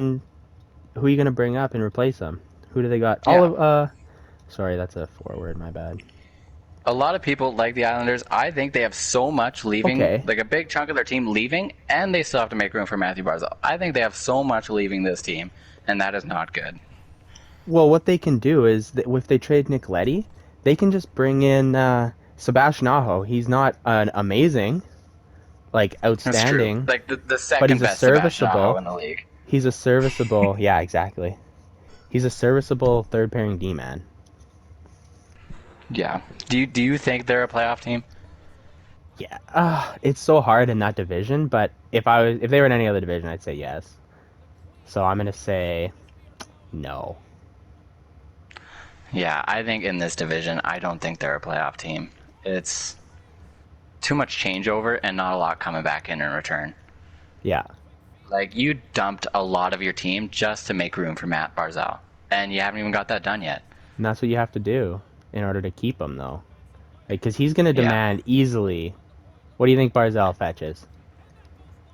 who are you gonna bring up and replace them? Who do they got? All Yeah. of sorry, that's a forward. My bad. A lot of people like the Islanders. I think they have so much leaving, Okay. like a big chunk of their team leaving, and they still have to make room for Matthew Barzal. I think they have so much leaving this team, and that is not good. Well, what they can do is that if they trade Nicoletti, they can just bring in Sebastian Aho. He's not an amazing, like That's true. outstanding, Like the but second he's a best Sebastian Aho serviceable. in the league. He's a serviceable. Yeah, exactly. He's a serviceable third pairing D man. Yeah. Do you think they're a playoff team? Yeah, it's so hard in that division. But if they were in any other division, I'd say yes. So I'm gonna say no. Yeah, I think in this division, I don't think they're a playoff team. It's too much changeover and not a lot coming back in return. Yeah, Like you dumped a lot of your team just to make room for Matt Barzal, and you haven't even got that done yet. and that's what you have to do in order to keep him, though. Like, because he's gonna Yeah, demand easily. What do you think Barzell fetches?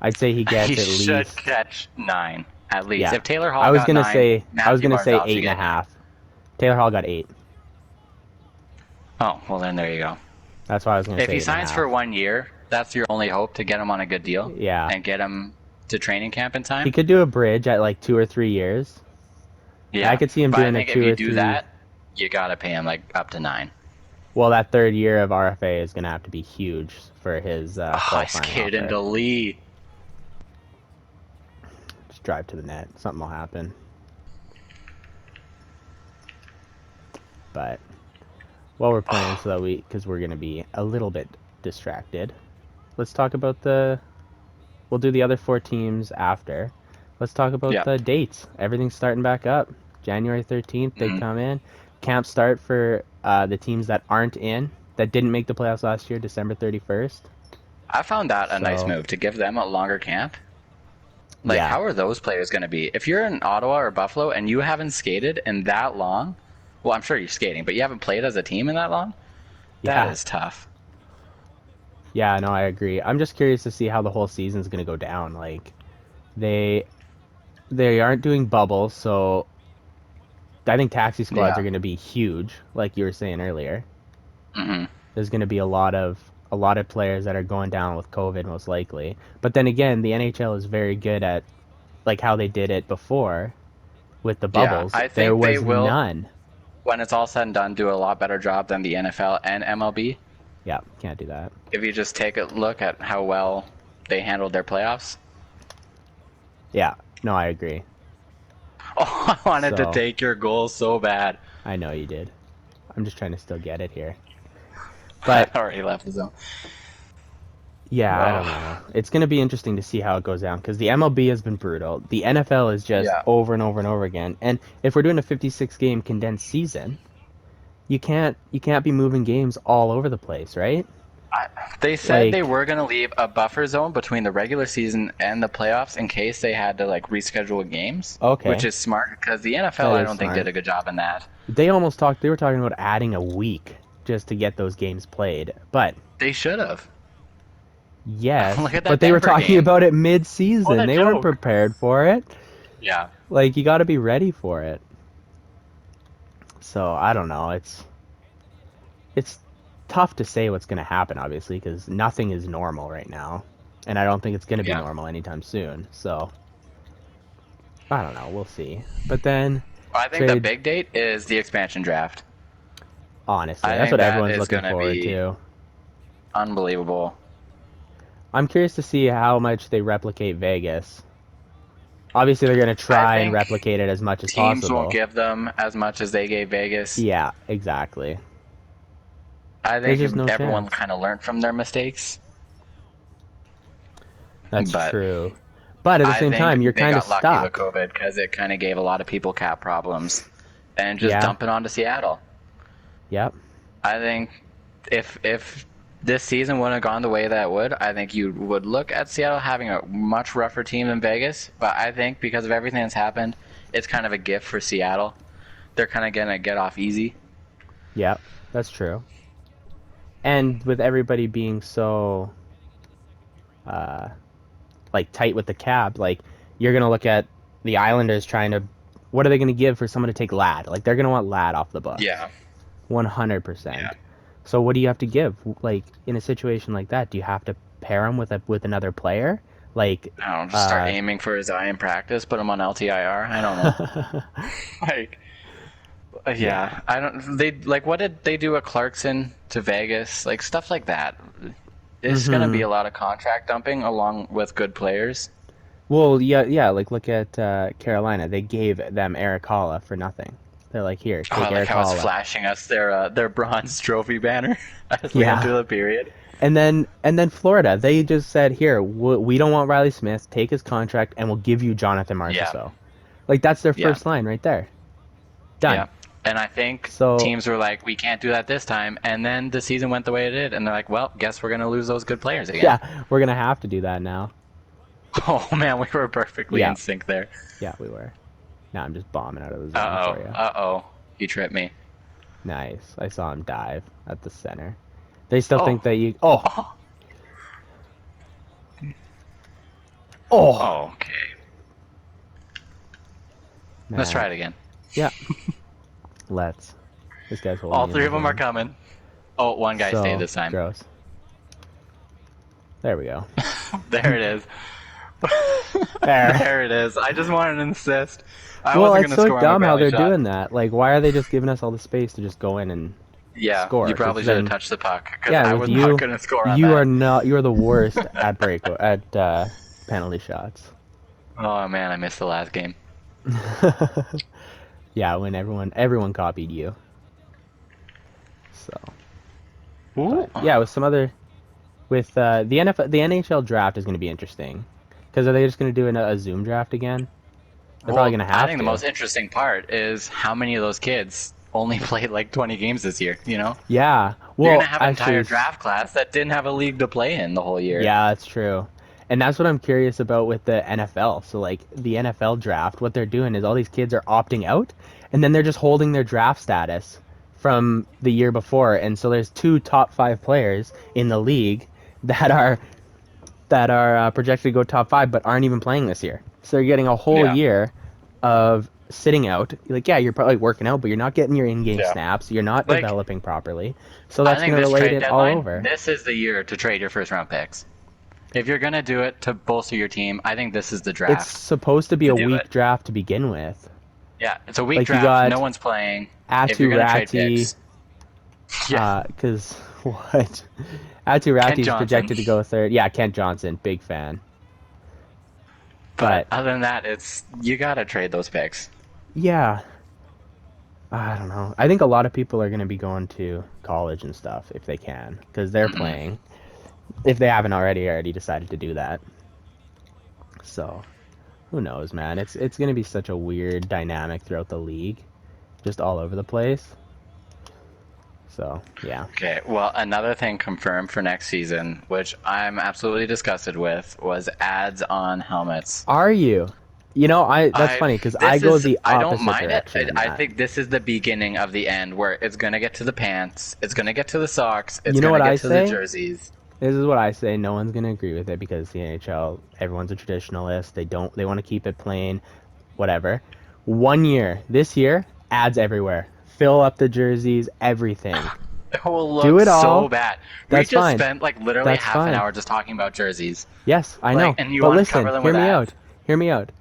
I'd say he he gets at should least. catch 9 at least. Yeah, If Taylor I Hall was got gonna 9, say. I was Matthew gonna say Barzal eight should and a get 9. half. Taylor Hall got 8. Oh, well then there you go. That's why I was gonna If say he eight and a signs half. for 1 year, that's your only hope to get him on a good deal Yeah, and get him to training camp in he time. could do a bridge at like 2 or 3 years. I Yeah, could see him but I doing a think if two you or do three. that, you gotta pay him like up to 9. Well, that third year of RFA is gonna have to be huge for his Oh, I qualifying skated offer. into Lee. Just drive to the net. Something will happen. But while we're playing, so that because we're gonna be a little bit distracted, let's talk about the. We'll do the other 4 teams after. Let's talk about Yeah. the dates. Everything's starting back up. January 13th, they Mm. come in. Camp start for the teams that aren't in, that didn't make the playoffs last year, December 31st. I found that a nice So, move to give them a longer camp. Like, yeah. how are those players going to be? If you're in Ottawa or Buffalo and you haven't skated in that long, well, I'm sure you're skating, but you haven't played as a team in that long, that Yeah. is tough. Yeah, no, I agree. I'm just curious to see how the whole season's going to go down. Like, they they aren't doing bubbles, so I think taxi squads are Yeah. going to be huge, like you were saying earlier. Hmm. There's going to be a lot of players that are going down with COVID most likely. But then again, the NHL is very good at like how they did it before with the Yeah, bubbles. I There think they was will, none. when it's all said and done, do a lot better job than the NFL and MLB. Yeah, can't do that. If you just take a look at how well they handled their playoffs. Yeah, no, I agree. Oh, I wanted to So take your goal so bad. I know you did. I'm just trying to still get it here. I But already left the zone. yeah, I don't Oh, know. It's going to be interesting to see how it goes down because the MLB has been brutal. The NFL is just yeah. over and over and over again. And if we're doing a 56 game condensed season, you can't be moving games all over the place, right? I, they said they Like, were going to leave a buffer zone between the regular season and the playoffs in case they had to like reschedule games, which okay, is smart because the NFL that I is don't think did smart. a good job in that. They were talking about adding a week just to get those games played. But They should have. yes, Look at but that they were Denver talking game. about it What mid-season. a They weren't joke. prepared for it. Yeah. Like, you got to be ready for it. So, I don't know. It's tough to say what's going to happen obviously because nothing is normal right now. And I don't think it's going to be Yeah. normal anytime soon. So, I don't know. We'll see. But then I think the trade big date is the expansion draft. honestly. I That's think what that everyone's is looking going to forward be to. unbelievable. I'm curious to see how much they replicate Vegas. Obviously, they're going to I try and think replicate it as much as teams won't possible. give them as much as they gave Vegas. Yeah, exactly. There's just Think no everyone chance. kind of learned from their mistakes, That's but true. But at the I same time, you're think they kind of got lucky with stuck. COVID because it kind of gave a lot of people cap problems and just Yeah. dump it onto Seattle. Yep. I think if this season wouldn't have gone the way that it would, I think you would look at Seattle having a much rougher team than Vegas. But I think because of everything that's happened, it's kind of a gift for Seattle. They're kind of gonna get off easy. Yep. That's true. And with everybody being so like tight with the cap, like you're gonna look at the Islanders trying to. What are they going to give for someone to take Lad? Like they're going to want Lad off the books, Yeah. 100%. Yeah. So what do you have to give? Like in a situation like that, do you have to pair him with another player? Like, I don't know, just start uh, aiming for his eye in practice, put him on LTIR. I don't know. Like, yeah. yeah, I don't. They like what did they do? A Clarkson to Vegas, like stuff like that. There's gonna be Mm-hmm. a lot of contract dumping along with good players. Well, yeah, yeah. Like look at Carolina. They gave them Eric Holla for nothing. They're like, here, Oh, I take like Eric how it's Holla. flashing us their bronze trophy banner as we enter Yeah. the period. And then Florida, they just said, here, we don't want Riley Smith. Take his contract, and we'll give you Jonathan Yeah, Marchessault. Like that's their yeah, first line right there. Done. yeah. And I think So teams were like, we can't do that this time. And then the season went the way it did, and they're like, well, guess we're gonna lose those good players again. yeah, we're gonna have to do that now. Oh man, we were perfectly Yeah, in sync there. yeah, we were. Now I'm just bombing out of the zone Uh for oh, you. he tripped me. Nice. I saw him dive at the center. They still Oh, think that you. Oh, oh, oh, oh, okay. Let's try man. it again. Yeah, let's. This guy's holding All me in three the of them are zone. coming. Oh, one guy stayed So this time. gross. There we go. There it is. There. There it is. I just wanted an assist. I Well, wasn't it's gonna so score on my dumb how penalty they're shot. doing that. Like, why are they just giving us all the space to just go in and Yeah, score? you Because probably should have then, touched the puck because yeah, I with was not you, gonna score on you are that. not. You are the worst at penalty shots. Oh man, I missed the last game. Yeah, when everyone copied you. So, Ooh. but yeah, with some other with the NFL, the NHL draft is going to be interesting. Because are they just going to do a Zoom draft again? They're probably Well, going to I have think the to. most interesting part is how many of those kids only played like 20 games this year. You know, Yeah. you're gonna Well, have an actually, entire draft class that didn't have a league to play in the whole year. yeah, that's true. And that's what I'm curious about with the NFL. So like the NFL draft, what they're doing is all these kids are opting out and then they're just holding their draft status from the year before. And so there's two top 5 players in the league that are projected to go top 5 but aren't even playing this year. So you're getting a whole Yeah, year of sitting out. Like yeah, you're probably working out, but you're not getting your in-game yeah. snaps. You're not Like developing properly. So I that's think going to this relate trade it all deadline, over. this is the year to trade your first round picks. If you're gonna do it to bolster your team, I think this is the It's draft supposed to be to a do it. weak draft to begin with. Yeah, it's a weak Like you draft. No got one's playing. If you're Atu gonna trade Ratti, picks, yeah, because what? Atu Kent Ratti's Johnson. projected to go third. Yeah, Kent Johnson, big fan. But But other than that, it's you gotta trade those picks. yeah, I don't know. I think a lot of people are going to be going to college and stuff if they can, because they're Mm-mm. playing. If they haven't already decided to do that. So who knows, man? It's going to be such a weird dynamic throughout the league, just all over the place. So yeah. Okay, well, another thing confirmed for next season, which I'm absolutely disgusted with, was ads on helmets. Are you? You know, I that's I funny because I this go is the I don't opposite mind it. direction in I that. think this is the beginning of the end where it's gonna get to the pants, it's gonna get to the socks, it's You know gonna what I get to the say? jerseys. This is what I say. No one's gonna agree with it because the NHL, everyone's a traditionalist. They want to keep it plain, whatever. 1 year, this year, ads everywhere. Fill up the jerseys, everything. It will Do look it so all. bad. We That's just fine. spent like literally That's half an fine. hour just talking about jerseys. Yes, I Like, know. and you But want to cover listen, them hear with me ads? out. Hear me out.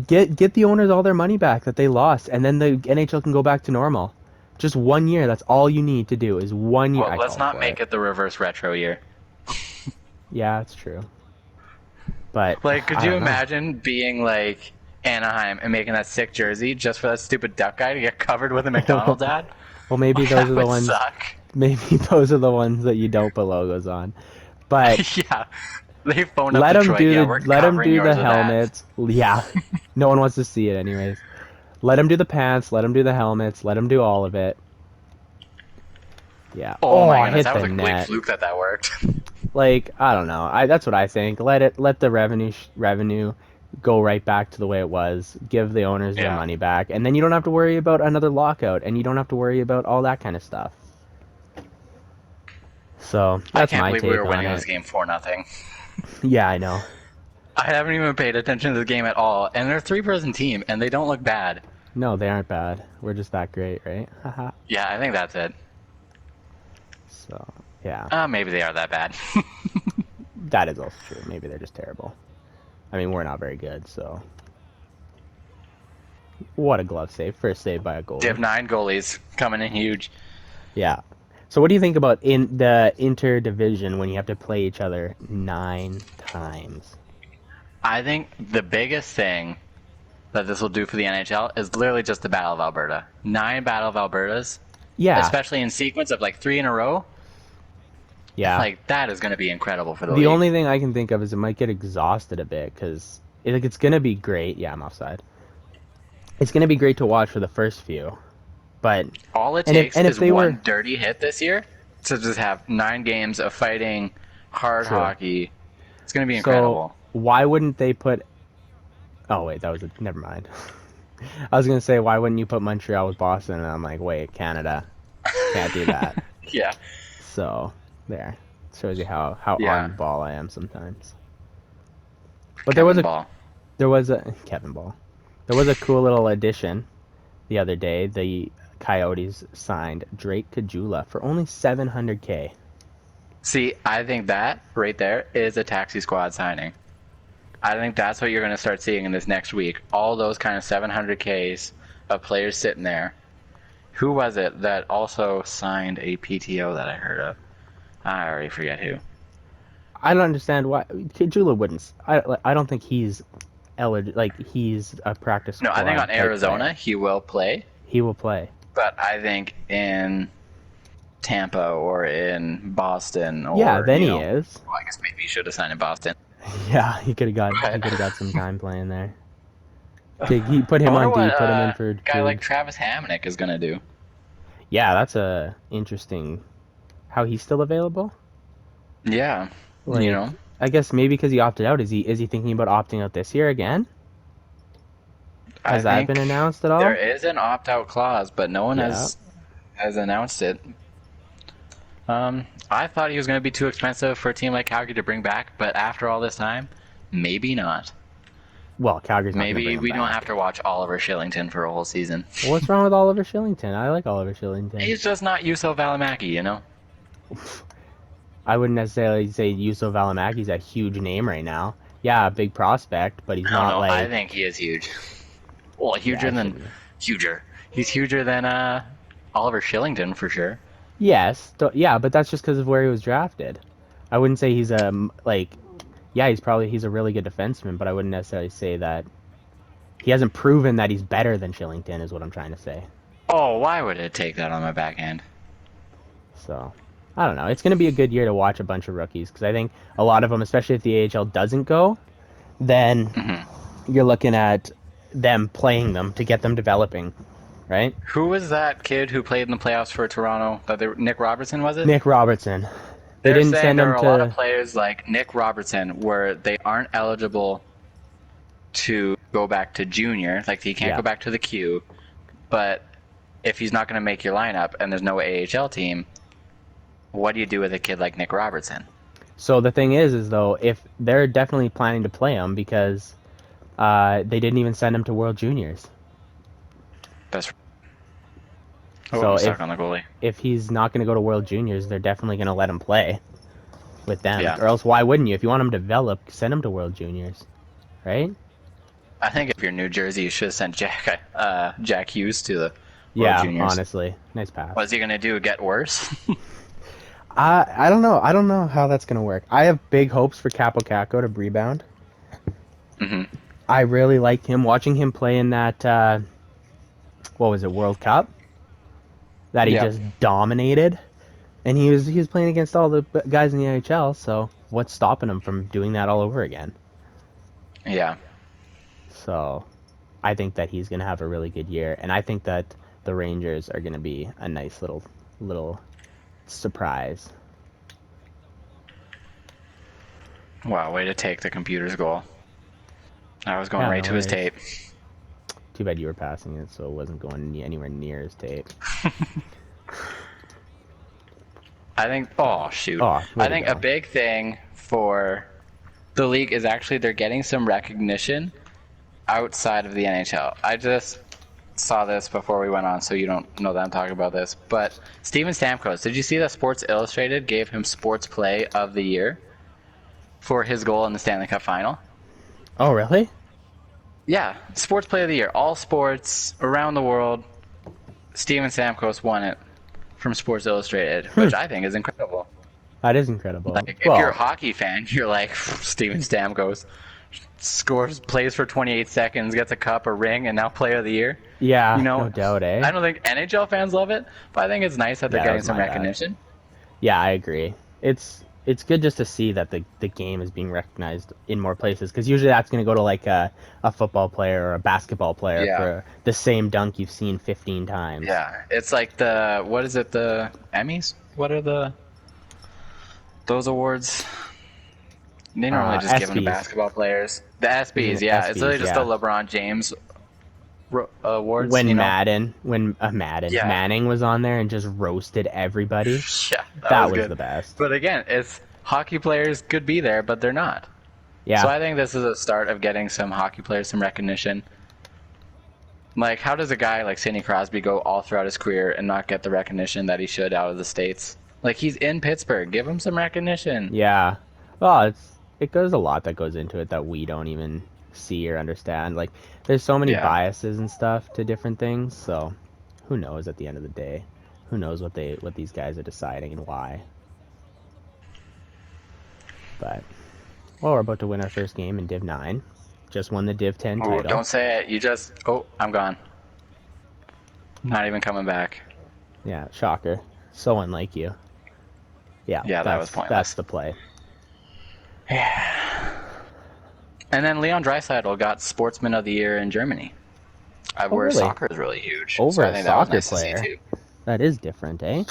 Get the owners all their money back that they lost, and then the NHL can go back to normal. Just 1 year. That's all you need to do is 1 year. Well, I let's call not for it. make it the reverse retro year. Yeah, it's true. But Like, could I you don't know. imagine being like Anaheim and making that sick jersey just for that stupid duck guy to get covered with a McDonald's ad? Well, maybe Like, those that are the would ones. suck. Maybe those are the ones that you don't put logos on. But Yeah, they phoned up Detroit. Yeah, we're let them covering do the yours with ads. helmets. Yeah, no one wants to see it anyways. Let them do the pants. Let them do the helmets. Let them do all of it. Yeah. Oh Oh, my I goodness, hit that was the a complete net. fluke that that worked. Like I don't know. That's what I think. Let the revenue go right back to the way it was. Give the owners their Yeah, money back, and then you don't have to worry about another lockout, and you don't have to worry about all that kind of stuff. So I that's can't my believe we take were on winning this it. game 4-0. Yeah, I know. I haven't even paid attention to the game at all, and they're a three-person team, and they don't look bad. No, they aren't bad. We're just that great, right? Haha. Yeah, I think that's it. So, yeah. Maybe they are that bad. That is also true. Maybe they're just terrible. I mean, we're not very good, so. What a glove save. First save by a goalie. Div 9 goalies coming in huge. Yeah. So, what do you think about in the interdivision when you have to play each other 9 times? I think the biggest thing that this will do for the NHL is literally just the Battle of Alberta. 9 Battle of Albertas, Yeah. especially in sequence of like 3 in a row. Yeah. Like, that is going to be incredible for the The league. only thing I can think of is it might get exhausted a bit because it's going to be great. Yeah, I'm offside. It's going to be great to watch for the first few, but All it and if takes and if is they were one dirty hit this year to just have 9 games of fighting, hard true, hockey. It's going to be so incredible. why wouldn't they put? Oh wait, that was a never mind. I was gonna say why wouldn't you put Montreal with Boston? And I'm like, wait, Canada can't do that. Yeah. So there shows you how on Yeah. the ball I am sometimes. But Kevin Ball. there was a Kevin Ball. There was a cool little addition the other day. The Coyotes signed Drake Kajula for only 700K. See, I think that right there is a taxi squad signing. I think that's what you're going to start seeing in this next week. All those kind of 700Ks of players sitting there. Who was it that also signed a PTO that I heard of? I already forget who. I don't understand why Kajula wouldn't. I don't think he's eligible. Like he's a practice No, I think squad on type Arizona player. he will play, He will play. but I think in Tampa or in Boston Yeah, or, then he is. well, I guess maybe he should have signed in Boston. Yeah, he But could have got some time playing there. He put I him wonder on what D, put him in a for guy like Krug. Travis Hamonic is going to do. Yeah, that's a interesting. How he's still available? Yeah, Like, I guess maybe because he opted out. Is he thinking about opting out this year again? I Has that been think announced at there all? is an opt-out clause, but no one Yeah. has announced it. I thought he was going to be too expensive for a team like Calgary to bring back, but after all this time, maybe not. Well, Calgary's not going to bring Maybe him we don't have back. to watch Oliver Shillington for a whole season. What's wrong with Oliver Shillington? I like Oliver Shillington. He's just not Yusuf Valimaki. I wouldn't necessarily say Yusuf Valimaki's a huge name right now. Yeah, a big prospect, but he's I don't not know. I like. think he is huge. Well, Yeah, huger I than shouldn't. huger. He's huger than Oliver Shillington for sure. Yes, yeah, but that's just because of where he was drafted. I wouldn't say he's a like. Yeah, he's a really good defenseman, but I wouldn't necessarily say that he hasn't proven that he's better than Shillington. Is what I'm trying to say. Oh, why would it take that on my backhand? So I don't know. It's going to be a good year to watch a bunch of rookies because I think a lot of them, especially if the AHL doesn't go, then Hmm. you're looking at them playing them to get them developing, right? Who was that kid who played in the playoffs for Toronto? Nick Robertson, was it? Nick Robertson. They They're didn't saying send there him are a lot of to. players like Nick Robertson where they aren't eligible to go back to junior, like he can't Yeah. go back to the queue. But if he's not going to make your lineup and there's no AHL team, what do you do with a kid like Nick Robertson? So the thing is though, if they're definitely planning to play him because they didn't even send him to World Juniors. That's oh, So I'm stuck on the goalie. if he's not going to go to World Juniors, they're definitely going to let him play with them. Yeah, Or else, why wouldn't you? If you want him to develop, send him to World Juniors, right? I think if you're New Jersey, you should have sent Jack Hughes to the World Yeah, Juniors. honestly, nice pass. What's he going to do? Get worse? I don't know. I don't know how that's gonna work. I have big hopes for Capo Caco to rebound. Hmm. I really liked him watching him play in that what was it, World Cup? That he Yeah, just dominated, and he was playing against all the guys in the NHL. So what's stopping him from doing that all over again? yeah. So I think that he's gonna have a really good year, and I think that the Rangers are gonna be a nice little surprise. Wow, way to take the computer's goal. I was going Yeah, right no to his worries. tape. Too bad you were passing it, so it wasn't going anywhere near his tape. I think. Oh shoot! Oh, way I to think a go. big thing for the league is actually they're getting some recognition outside of the NHL. I just saw this before we went on, so you don't know that I'm talking about this. But Steven Stamkos, did you see that Sports Illustrated gave him Sports Play of the Year for his goal in the Stanley Cup Final? Oh, really? Yeah, Sports Play of the Year, all sports around the world. Steven Stamkos won it from Sports Illustrated, Hmm. which I think is incredible. That is incredible. Like, if you're a Well, hockey fan, you're like Steven Stamkos scores, plays for 28 seconds, gets a cup, a ring, and now Player of the Year. You yeah, no know, doubt, eh? I don't think NHL fans love it, but I think it's nice that they're Yeah, that getting was some my bad. recognition. Yeah, I agree. It's good just to see that the game is being recognized in more places because usually that's going to go to like a football player or a basketball player Yeah, for the same dunk you've seen 15 times. yeah. It's like what is it? The Emmys? What are those awards? They normally just give them to ESPYs. basketball players. The ESPYs, yeah. It's literally ESPYs, just the yeah. LeBron James awards, When Yeah, Manning was on there and just roasted everybody, yeah, that that was was good. the best. But again, it's hockey players could be there, but they're not. So Yeah, I think this is a start of getting some hockey players some recognition. Like, how does a guy like Sidney Crosby go all throughout his career and not get the recognition that he should out of the States? Like, he's in Pittsburgh. Give him some recognition. yeah. Well, it goes a lot that goes into it that we don't even see or understand. Like, there's so many Yeah. biases and stuff to different things. So, who knows at the end of the day? Who knows what these guys are deciding and why? But well, we're about to win our first game in Div 9. Just won the Div 10 Oh, title. don't say it. You just. Oh, I'm gone. Not even coming back. Yeah, shocker. So unlike you. Yeah, Yeah, that was that's pointless. the play. Yeah. And then Leon Draisaitl got Sportsman of the Year in Germany, Oh, where really? soccer is really huge. Over So I a think that was soccer nice to see player. too. That is different, eh?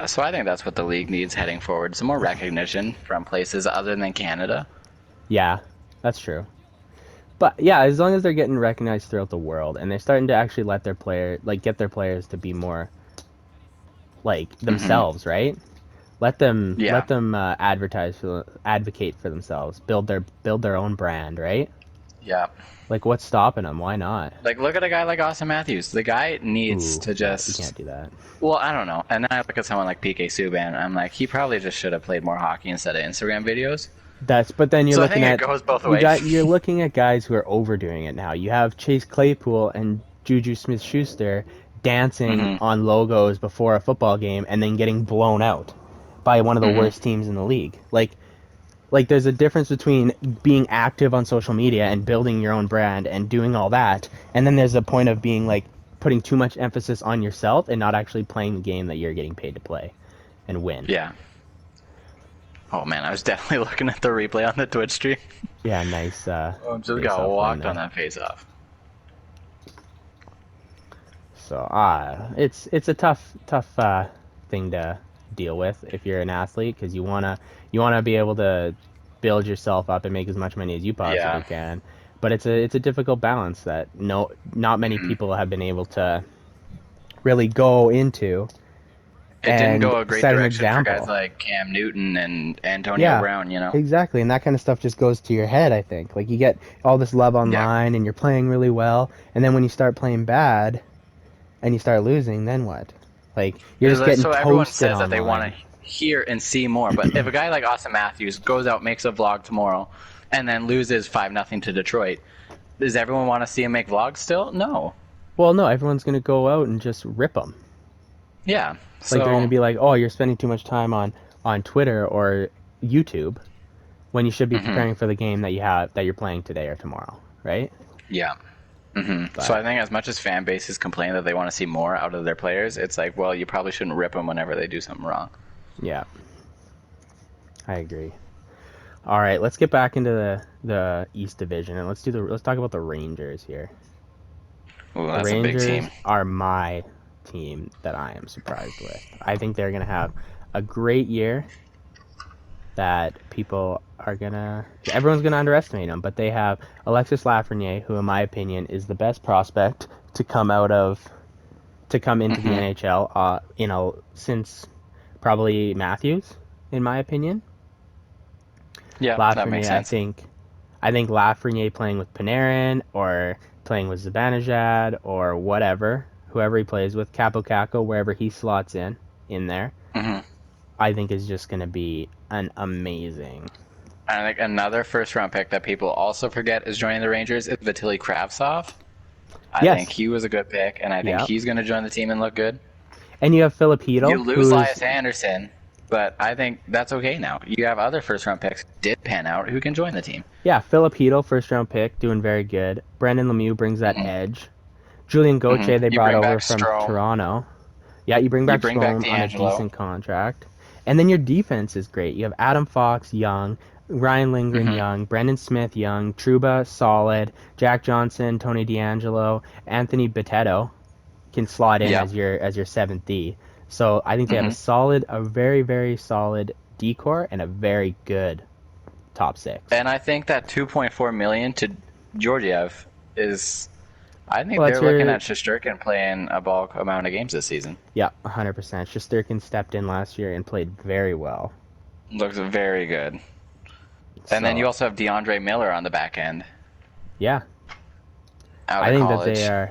So I think that's what the league needs heading forward. Some more recognition from places other than Canada. Yeah, that's true. But yeah, as long as they're getting recognized throughout the world and they're starting to actually let their get their players to be more like Hmm. themselves, right? Yeah. Let them advocate for themselves, build their own brand, right? Yeah. Like what's stopping them? Why not? Like, look at a guy like Austin Matthews. The guy needs Ooh, to yeah, you just. can't do that. Well, I don't know. And then I look at someone like PK Subban, and I'm like, he probably just should have played more hockey instead of Instagram videos. But then So I think it goes both ways. you're looking at guys who are overdoing it now. You have Chase Claypool and Juju Smith-Schuster dancing Hmm. on logos before a football game and then getting blown out by one of the Hmm. worst teams in the league. Like there's a difference between being active on social media and building your own brand and doing all that, and then there's a point of being like putting too much emphasis on yourself and not actually playing the game that you're getting paid to play and win. Yeah. Oh man, I was definitely looking at the replay on the Twitch stream. Yeah, nice Oh, just got face-off win walked on there. that face off. So it's a tough thing to deal with if you're an athlete because you wanna be able to build yourself up and make as much money as you possibly Yeah. can. But it's a difficult balance that not many Hmm. people have been able to really go into It didn't and go a great set an direction for guys example. like Cam Newton and Antonio Yeah, Brown, you know? exactly. And that kind of stuff just goes to your head, I think. Like you get all this love Yeah. online and you're playing really well, and then when you start playing bad and you start losing, then what? Like you're just getting So everyone toasted says that they want online. to hear and see more, but if a guy like Austin Matthews goes out, makes a vlog tomorrow, and then loses 5-0 to Detroit, does everyone want to see him make vlogs still? No. Well, no, everyone's gonna go out and just rip them. Yeah. Like they're gonna So. be like, "Oh, you're spending too much time on Twitter or YouTube when you should be Hmm. preparing for the game that you're playing today or tomorrow, right?" Yeah. So But I think as much as fan bases complain that they want to see more out of their players, it's like, well, you probably shouldn't rip them whenever they do something wrong. yeah, I agree. All right, let's get back into the East Division and let's talk about the Rangers here. Ooh, The that's a big Rangers team. are my team that I am surprised with. I think they're gonna have a great year that everyone's gonna underestimate them, but they have Alexis Lafreniere, who in my opinion is the best prospect to come into the Hmm. NHL, since probably Matthews, in my opinion. Yeah, that makes Lafreniere, sense. I think Lafreniere playing with Panarin or playing with Zibanejad or whatever, whoever he plays with, Capo Caco, wherever he slots in there, Hmm. I think is just going to be an amazing. I think another first round pick that people also forget is joining the Rangers is Vitaly Kravtsov. I think Yes, he was a good pick, and I think yeah. he's going to join the team and look good. And you have You Filipino, lose who's Lias Anderson, but I think that's okay now. You have other first round picks who did pan out who can join the team. yeah, Filipino, first round pick, doing very good. Brandon Lemieux brings that Hmm. edge. Julian Hmm. Gauthier they You brought bring over back from Strome. Toronto. Yeah, you bring You back bring back Strome on a D'Angelo. decent contract. And then your defense is great. You have Adam Fox, young, Ryan Lindgren, Hmm. young, Brendan Smith, young, Truba, solid, Jack Johnson, Tony DeAngelo, Anthony Bitetto can slot in Yeah. as your seventh D. So I think they have Hmm. a very, very solid decor and a very good top six. And I think that 2.4 million to Georgiev is. I think Well, that's they're looking your at Shesterkin playing a bulk amount of games this season. yeah, 100%. Shesterkin stepped in last year and played very well. Looks very good. And then So you also have DeAndre Miller on the back end yeah, out I of think that college.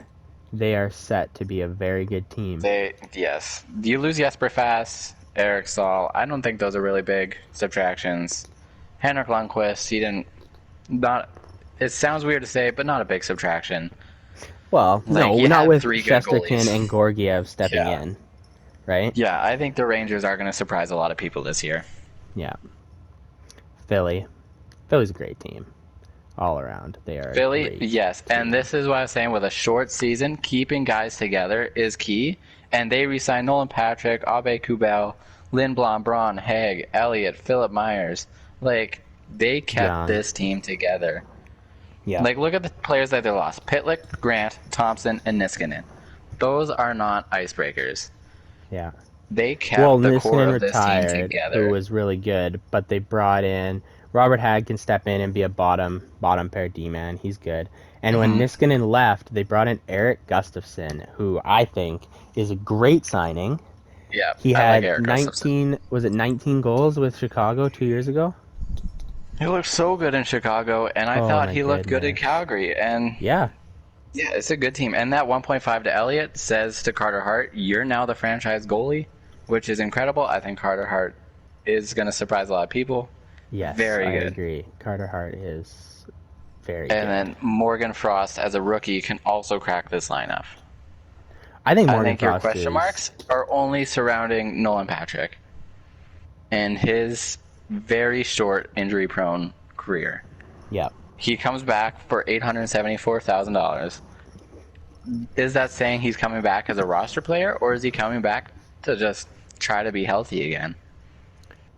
they are set to be a very good team. Yes. You lose Jesper Fast, Eric Saul. I don't think those are really big subtractions. Henrik Lundqvist, he didn't. Not. It sounds weird to say, but not a big subtraction. Well, Like, no, you not had with three good Shesterkin goalies. and Gorgiev stepping Yeah. in, right? Yeah, I think the Rangers are going to surprise a lot of people this year. Yeah, Philly. Philly's a great team all around. They are a Philly, great yes. And team. this is what I was saying with a short season, keeping guys together is key. And they re signed Nolan Patrick, Abe Kubel, Lindblom, Braun, Haig, Elliott, Philip Myers. Like, they kept Young. this team together. Yeah, Like, look at the players that they lost: Pitlick, Grant, Thompson, and Niskanen. Those are not icebreakers. yeah. They Well, kept the core Niskanen of this team retired, who together. was really good, but they brought in Robert Hag can step in and be a bottom pair D man. He's good. And when Hmm. Niskanen left, they brought in Eric Gustafson, who I think is a great signing. Yeah, He I like had Eric Gustafson. 19 goals with Chicago 2 years ago? He looked so good in Chicago, and I Oh thought my he looked good in goodness. Calgary. And Yeah, yeah, it's a good team. And that 1.5 to Elliott says to Carter Hart, you're now the franchise goalie, which is incredible. I think Carter Hart is going to surprise a lot of people. yes, Very I good. agree. Carter Hart is very And good. then Morgan Frost as a rookie can also crack this lineup. I think I Morgan think your Frost question is, marks are only surrounding Nolan Patrick and his very short injury prone career. yeah. He comes back for $874,000. Is that saying he's coming back as a roster player, or is he coming back to just try to be healthy again?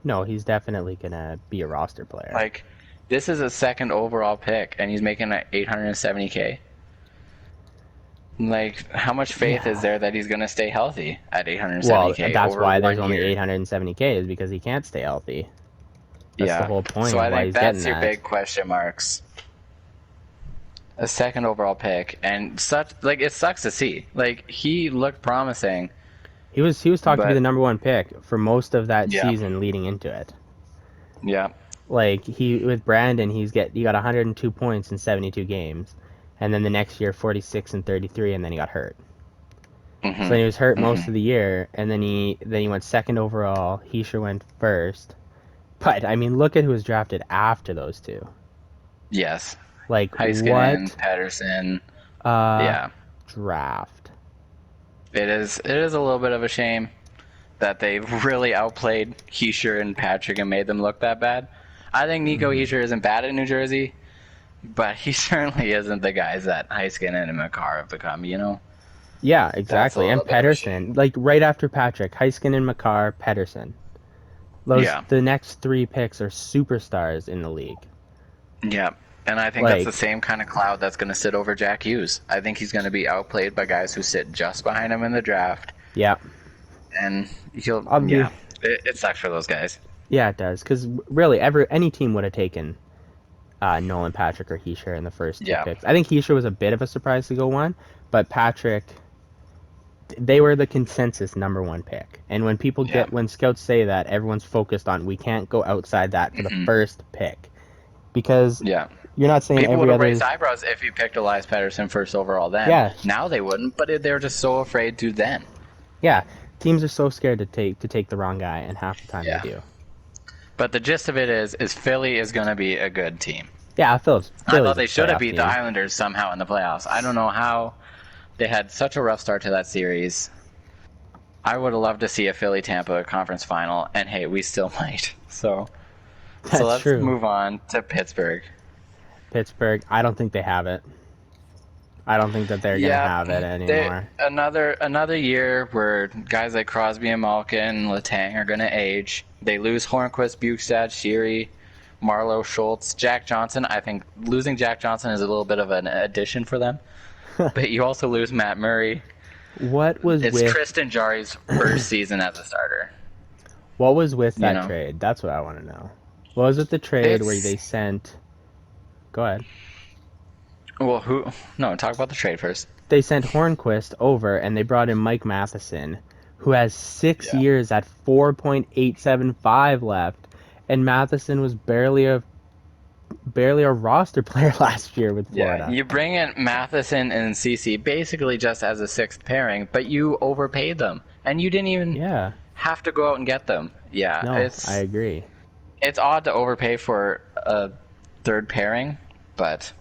No, he's definitely gonna be a roster player. Like, this is a second overall pick, and he's making 870K. Like, how much faith is Yeah. there that he's going to stay healthy at Well, 870K that's over why there's one only year? 870K is because he can't stay healthy. That's the Yeah. whole point So of I why think he's getting that's your that. big question marks. A second overall pick, and such like it sucks to see. Like, he looked promising, He was talked to be the but number one pick for most of that yeah, season leading into it. yeah. Like he with Brandon, he got 102 points in 72 games, and then the next year 46 and 33, and then he got hurt. So Mhm. he was hurt most Mhm. of the year, and then he went second overall. Heischer went first. But I mean, look at who was drafted after those two. Yes. Like Heiskanen, what Pedersen. uh Yeah. draft? It is a little bit of a shame that they really outplayed Heischer and Patrick and made them look that bad. I think Nico Hmm. Heischer isn't bad in New Jersey, but he certainly isn't the guys that Heiskanen and Makar have become, you know? Yeah, That's a exactly. And little bit of a shame. Pedersen, like right after Patrick, Heiskanen, Makar, Pedersen. Those Yeah. the next three picks are superstars in the league. Yeah. And I think that's the Like, same kind of cloud that's going to sit over Jack Hughes. I think he's going to be outplayed by guys who sit just behind him in the draft. yeah, And I'll be. yeah, it sucks for those guys. Yeah, it does. Because really, any team would have taken Nolan Patrick or Heischer in the first two Yeah. picks. I think Heischer was a bit of a surprise to go one, but Patrick they were the consensus number one pick. And Yeah. when scouts say that, everyone's focused on we can't go outside that for the Hmm. first pick because Yeah. you're not saying People would every have other. raised eyebrows if you picked Elias Pettersson first overall then. Yeah, Now they wouldn't, but they're just so afraid to then. yeah. Teams are so scared to take the wrong guy, and half the time they Yeah. do. But the gist of it is Philly is going to be a good team. Yeah, I thought Philly's a they should have playoff beat the team. Islanders somehow in the playoffs. I don't know how they had such a rough start to that series. I would have loved to see a Philly Tampa conference final, and hey, we still might. So That's let's true. move on to Pittsburgh. Pittsburgh, I don't think they have it. I don't think that they're gonna Yeah, have it they anymore. another year where guys like Crosby and Malkin and Letang are gonna age. They lose Hornquist, Bukestad, Sheary, Marlowe, Schultz, Jack Johnson. I think losing Jack Johnson is a little bit of an addition for them. But you also lose Matt Murray. What was It's with Tristan Jarry's first season as a starter. what was with You that know, trade? That's what I want to know. What was with the trade where it's they sent? Go ahead. well, who? No, talk about the trade first. They sent Hornquist over and they brought in Mike Matheson, who has six Yeah. years at 4.875 left, and Matheson was barely a roster player last year with Yeah, Florida. you bring in Matheson and CC basically just as a sixth pairing, but you overpaid them, and you didn't even Yeah, have to go out and get them. Yeah, no, I it's agree. it's odd to overpay for a third pairing, but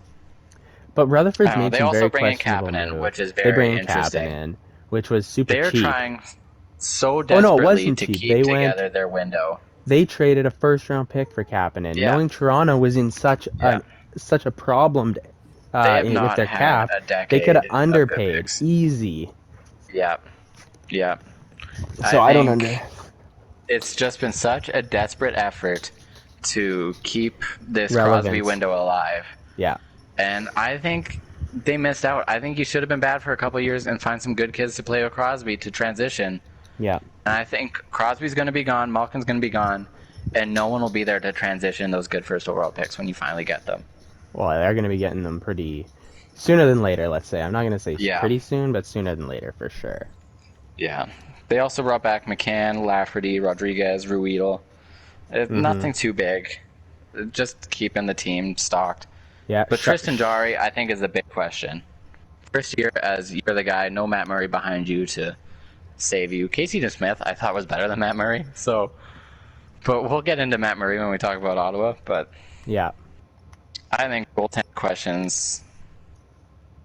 But I Rutherford's don't know. made They some also very bring in questionable Kapanen, which moves. is They bring very in interesting. Kapanen, which was super They're cheap. trying so Oh no, it desperately wasn't to cheap. keep together their window. They traded a first round pick for Kapanen, Yeah, knowing Toronto was in yeah. such a problem They have with not their had cap. a They could have decade of good underpaid picks. easy. Yeah, yeah. I So I don't think under. it's just been such a desperate effort to keep this Crosby Relevance. window alive. Yeah, And I think they missed out. I think you should have been bad for a couple of years and find some good kids to play with Crosby to transition. yeah. And I think Crosby's going to be gone, Malkin's going to be gone, and no one will be there to transition those good first overall picks when you finally get them. Well, they're going to be getting them pretty sooner than later. Let's say I'm not going to say Yeah, pretty soon, but sooner than later for sure. yeah. They also brought back McCann, Lafferty, Rodriguez, Ruedel. Mm-hmm. Nothing too big. Just keeping the team stocked. Yeah. But Tristan Jarry, I think, is the big question. First year as you're the guy, no Matt Murray behind you to save you. Casey DeSmith, I thought was better than Matt Murray. But we'll get into Matt Murray when we talk about Ottawa. But Yeah. I think goaltending questions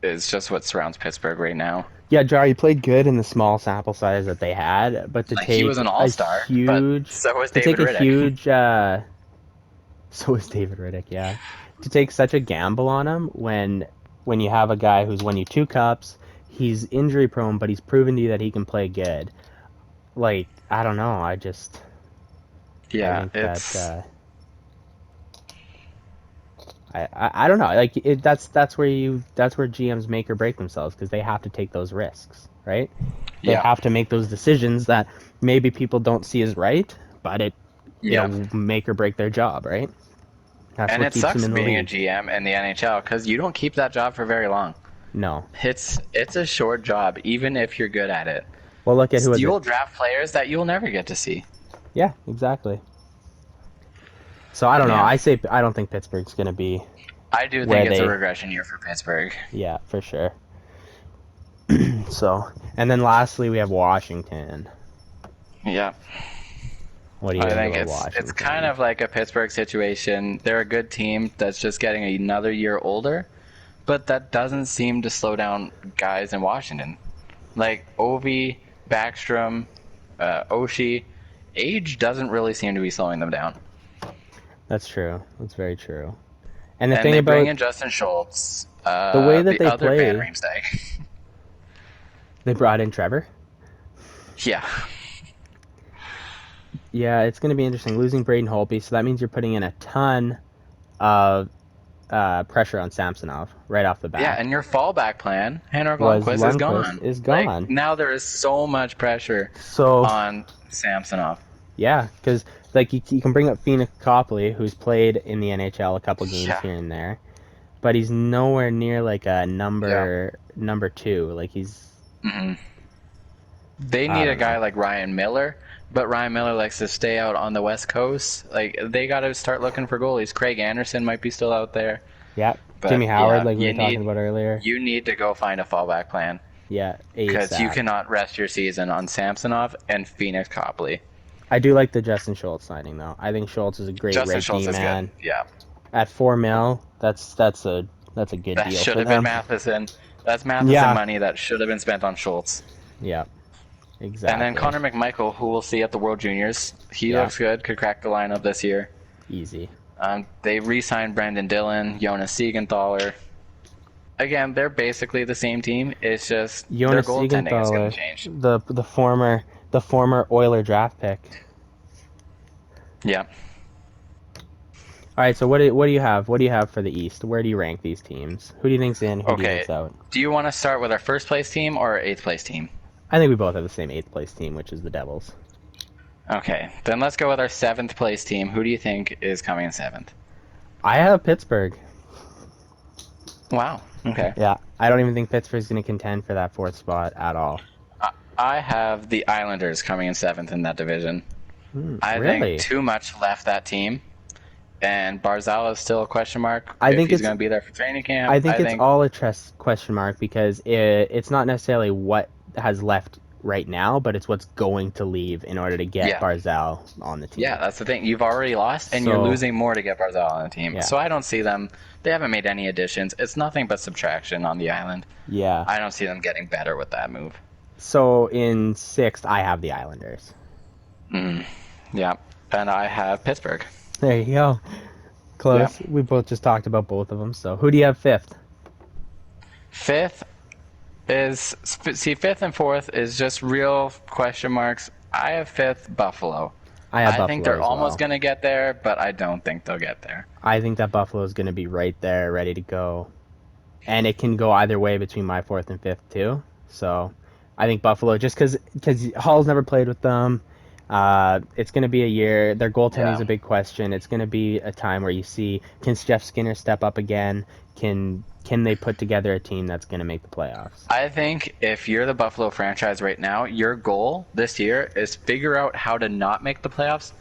is just what surrounds Pittsburgh right now. Yeah, Jari played good in the small sample size that they had, but Like he was an all-star, but so was to take David a Riddick. huge so is David Riddick, yeah. To take such a gamble on him when you have a guy who's won you two cups, he's injury prone, but he's proven to you that he can play good. Like, I don't know, I Yeah, think that it's I don't know. Like that's where GMs make or break themselves because they have to take those risks, right? They yeah, have to make those decisions that maybe people don't see as right, but yeah. it'll make or break their job, right? That's And what it keeps them sucks in the being a league. GM in the NHL because you don't keep that job for very long. No. It's a short job, even if you're good at it. Well, look at who was You it? will draft players that you'll never get to see. Yeah, exactly. So I don't know. Yeah, I don't think Pittsburgh's gonna be I do where think it's a they. regression year for Pittsburgh. Yeah, for sure. So, and then lastly we have Washington. Yeah, What do you I think think about it's kind Washington? of like a Pittsburgh situation. They're a good team that's just getting another year older, but that doesn't seem to slow down guys in Washington. Like Ovi, Backstrom, Oshie, age doesn't really seem to be slowing them down. That's true. That's very true. And the And thing they bring about in Justin Schultz, the way that the they other Van play, Riemsdyk. they brought in Trevor. Yeah, Yeah, it's going to be interesting losing Braden Holtby, so that means you're putting in a ton of pressure on Samsonov right off the yeah, bat. and your fallback plan, Henrik Was Lundqvist, is Lundqvist gone. is Like gone. now there is so much pressure So on Samsonov. yeah, because like you can bring up Phoenix Copley, who's played in the NHL a couple games Yeah, here and there, but he's nowhere near like a yeah. number two. Like he's Hmm. They I need a don't know. guy like Ryan Miller, but Ryan Miller likes to stay out on the West Coast. Like they got to start looking for goalies. Craig Anderson might be still out there, Yeah, Jimmy but Howard, yeah, like we were talking about earlier. you need to go find a fallback plan Yeah, because you ASAP. cannot rest your season on Samsonov and Phoenix Copley. I do like the Justin Schultz signing though. I think Schultz is a great Justin right Schultz D is good. man. Yeah, At 4 mil, that's a good that deal should for have been them. Matheson. That's Matheson Yeah, money that should have been spent on Schultz. yeah, And then exactly. Connor McMichael, who we'll see at the World Juniors. He Yeah, looks good. Could crack the lineup this year. easy. They re-signed Brandon Dillon, Jonas Siegenthaler. Again, they're basically the same team. It's just their Jonas goaltending is going to Siegenthaler, change. the former Oiler draft pick. Yeah. All right, so what do you have? What do you have for the East? Where do you rank these teams? Who do you think's in? Who do you Okay. think's out? Do you want to start with our first place team or our eighth place team? I think we both have the same eighth place team, which is the Devils. Okay. Then let's go with our seventh place team. Who do you think is coming in seventh? I have Pittsburgh. Wow. Okay. Yeah, I don't even think Pittsburgh's going to contend for that fourth spot at all. I have the Islanders coming in seventh in that division. I think Really? too much left that team. And Barzal is still a question mark I if think he's it's going to be there for training camp. I think I it's think, all a question mark because it's not necessarily what has left right now, but it's what's going to leave in order to get yeah, Barzal on the yeah, team. that's the thing. You've already lost, and you're So losing more to get Barzal on the team. yeah, So I don't see them. They haven't made any additions. It's nothing but subtraction on the island. yeah. I don't see them getting better with that move. So in sixth, I have the Islanders. Mm, yeah, and I have Pittsburgh. There you go. Yeah, Close. We both just talked about both of them. So who do you have fifth? fifth is see fifth and fourth is just real question marks. I have fifth Buffalo. I have I think Buffalo they're as almost well. going to get there, but I don't think they'll get there. I think that Buffalo is going to be right there, ready to go, and it can go either way between my fourth and fifth too. So I think Buffalo, just because Hall's never played with them, it's going to be a year. Their goaltending is Yeah. a big question. It's going to be a time where you see, can Jeff Skinner step up again? Can they put together a team that's going to make the playoffs? I think if you're the Buffalo franchise right now, your goal this year is figure out how to not make the playoffs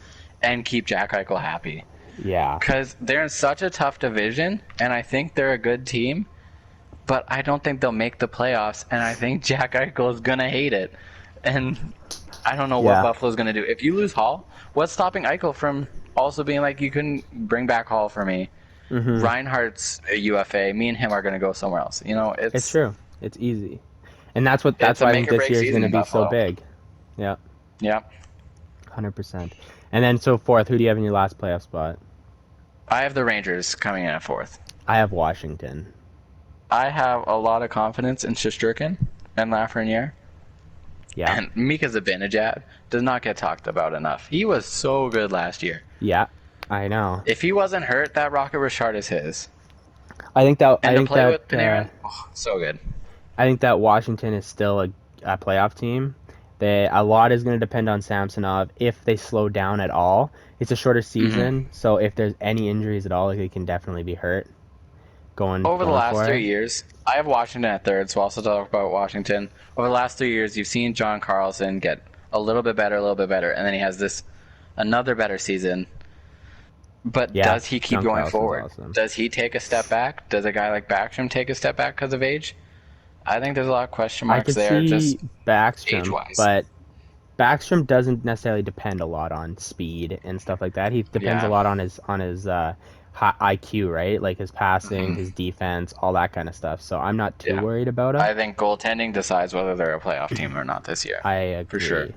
and keep Jack Eichel happy. Yeah, Because they're in such a tough division, and I think they're a good team, but I don't think they'll make the playoffs, and I think Jack Eichel is going to hate it. And I don't know what yeah. Buffalo's going to do. If you lose Hall, what's stopping Eichel from also being like, you couldn't bring back Hall for me? Hmm. Reinhardt's a UFA. Me and him are going to go somewhere else. You know, It's it's true. It's easy, and that's it's a why I make think or this break year is going season to in be so Buffalo. big. Yeah, Yeah. 100%. And then so fourth, who do you have in your last playoff spot? I have the Rangers coming in at fourth. I have Washington. I have a lot of confidence in Shesterkin and Lafreniere. Yeah, And Mika Zibanejad does not get talked about enough. He was so good last year. yeah, I know. If he wasn't hurt, that Rocket Richard is his. I think that I And to think play that with Panarin, oh, so good. I think that Washington is still a playoff team. A lot is going to depend on Samsonov if they slow down at all. It's a shorter Hmm. season, so if there's any injuries at all, they can definitely be hurt going Over the going last for it. 3 years, I have Washington at third, so I'll also talk about Washington. Over the last 3 years, you've seen John Carlson get a little bit better, and then he has this another better season. But Yeah, does he keep John going Carlson's forward? awesome. Does he take a step back? Does a guy like Backstrom take a step back because of age? I think there's a lot of question I marks could there, just see Backstrom, age-wise. but Backstrom doesn't necessarily depend a lot on speed and stuff like that. He depends a Yeah. lot on his IQ, right? Like his passing, Hmm. his defense, all that kind of stuff. So I'm not too Yeah. worried about him. I think goaltending decides whether they're a playoff team or not this year, I for sure. agree.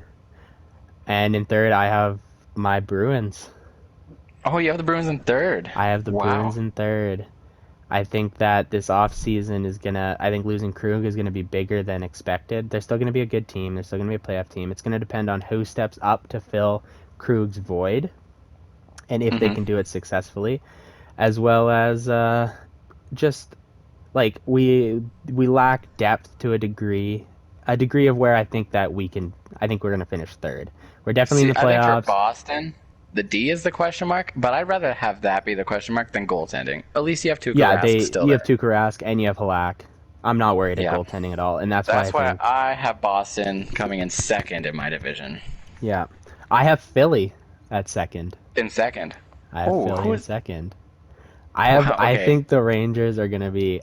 And in third, I have my Bruins. Oh, you have the Bruins in third. I have the Bruins Wow. in third. I think that this offseason is gonna. I think losing Krug is gonna be bigger than expected. They're still gonna be a good team. They're still gonna be a playoff team. It's gonna depend on who steps up to fill Krug's void, and if they Hmm. can do it successfully, as well as just like we lack depth to a degree of where I think that we can. I think we're gonna finish third. We're definitely in See, the I think for playoffs. Boston, the D is the question mark, but I'd rather have that be the question mark than goaltending. At least you have Tuukka Yeah, Rask they still you have there. Tuukka Rask and you have Halak. I'm not worried at Yeah. goaltending at all, and that's why I That's why think, I have Boston coming in second in my division. yeah, I have Philly at second. In second. I have Oh, Philly who in is. second. Wow, I okay. think the Rangers are gonna be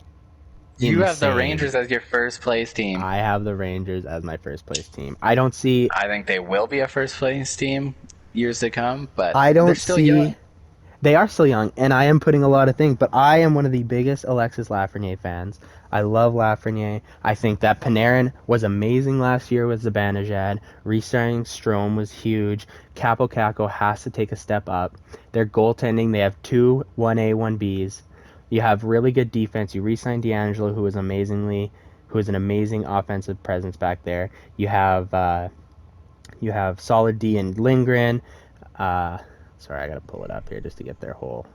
You have the insane. Rangers as your first place team. I have the Rangers as my first place team. I don't see I think they will be a first place team years to come, but I they're don't still see young. they are still young, and I am putting a lot of things, but I am one of the biggest Alexis Lafreniere fans. I love Lafreniere. I think that Panarin was amazing last year with Zibanejad. Restarting Strome was huge. Capo Caco has to take a step up. Their goaltending, they have two 1A, 1Bs. You have really good defense. You re-signed D'Angelo, who is an amazing offensive presence back there. You have solid D in Lindgren. Uh, sorry, I gotta pull it up here just to get their whole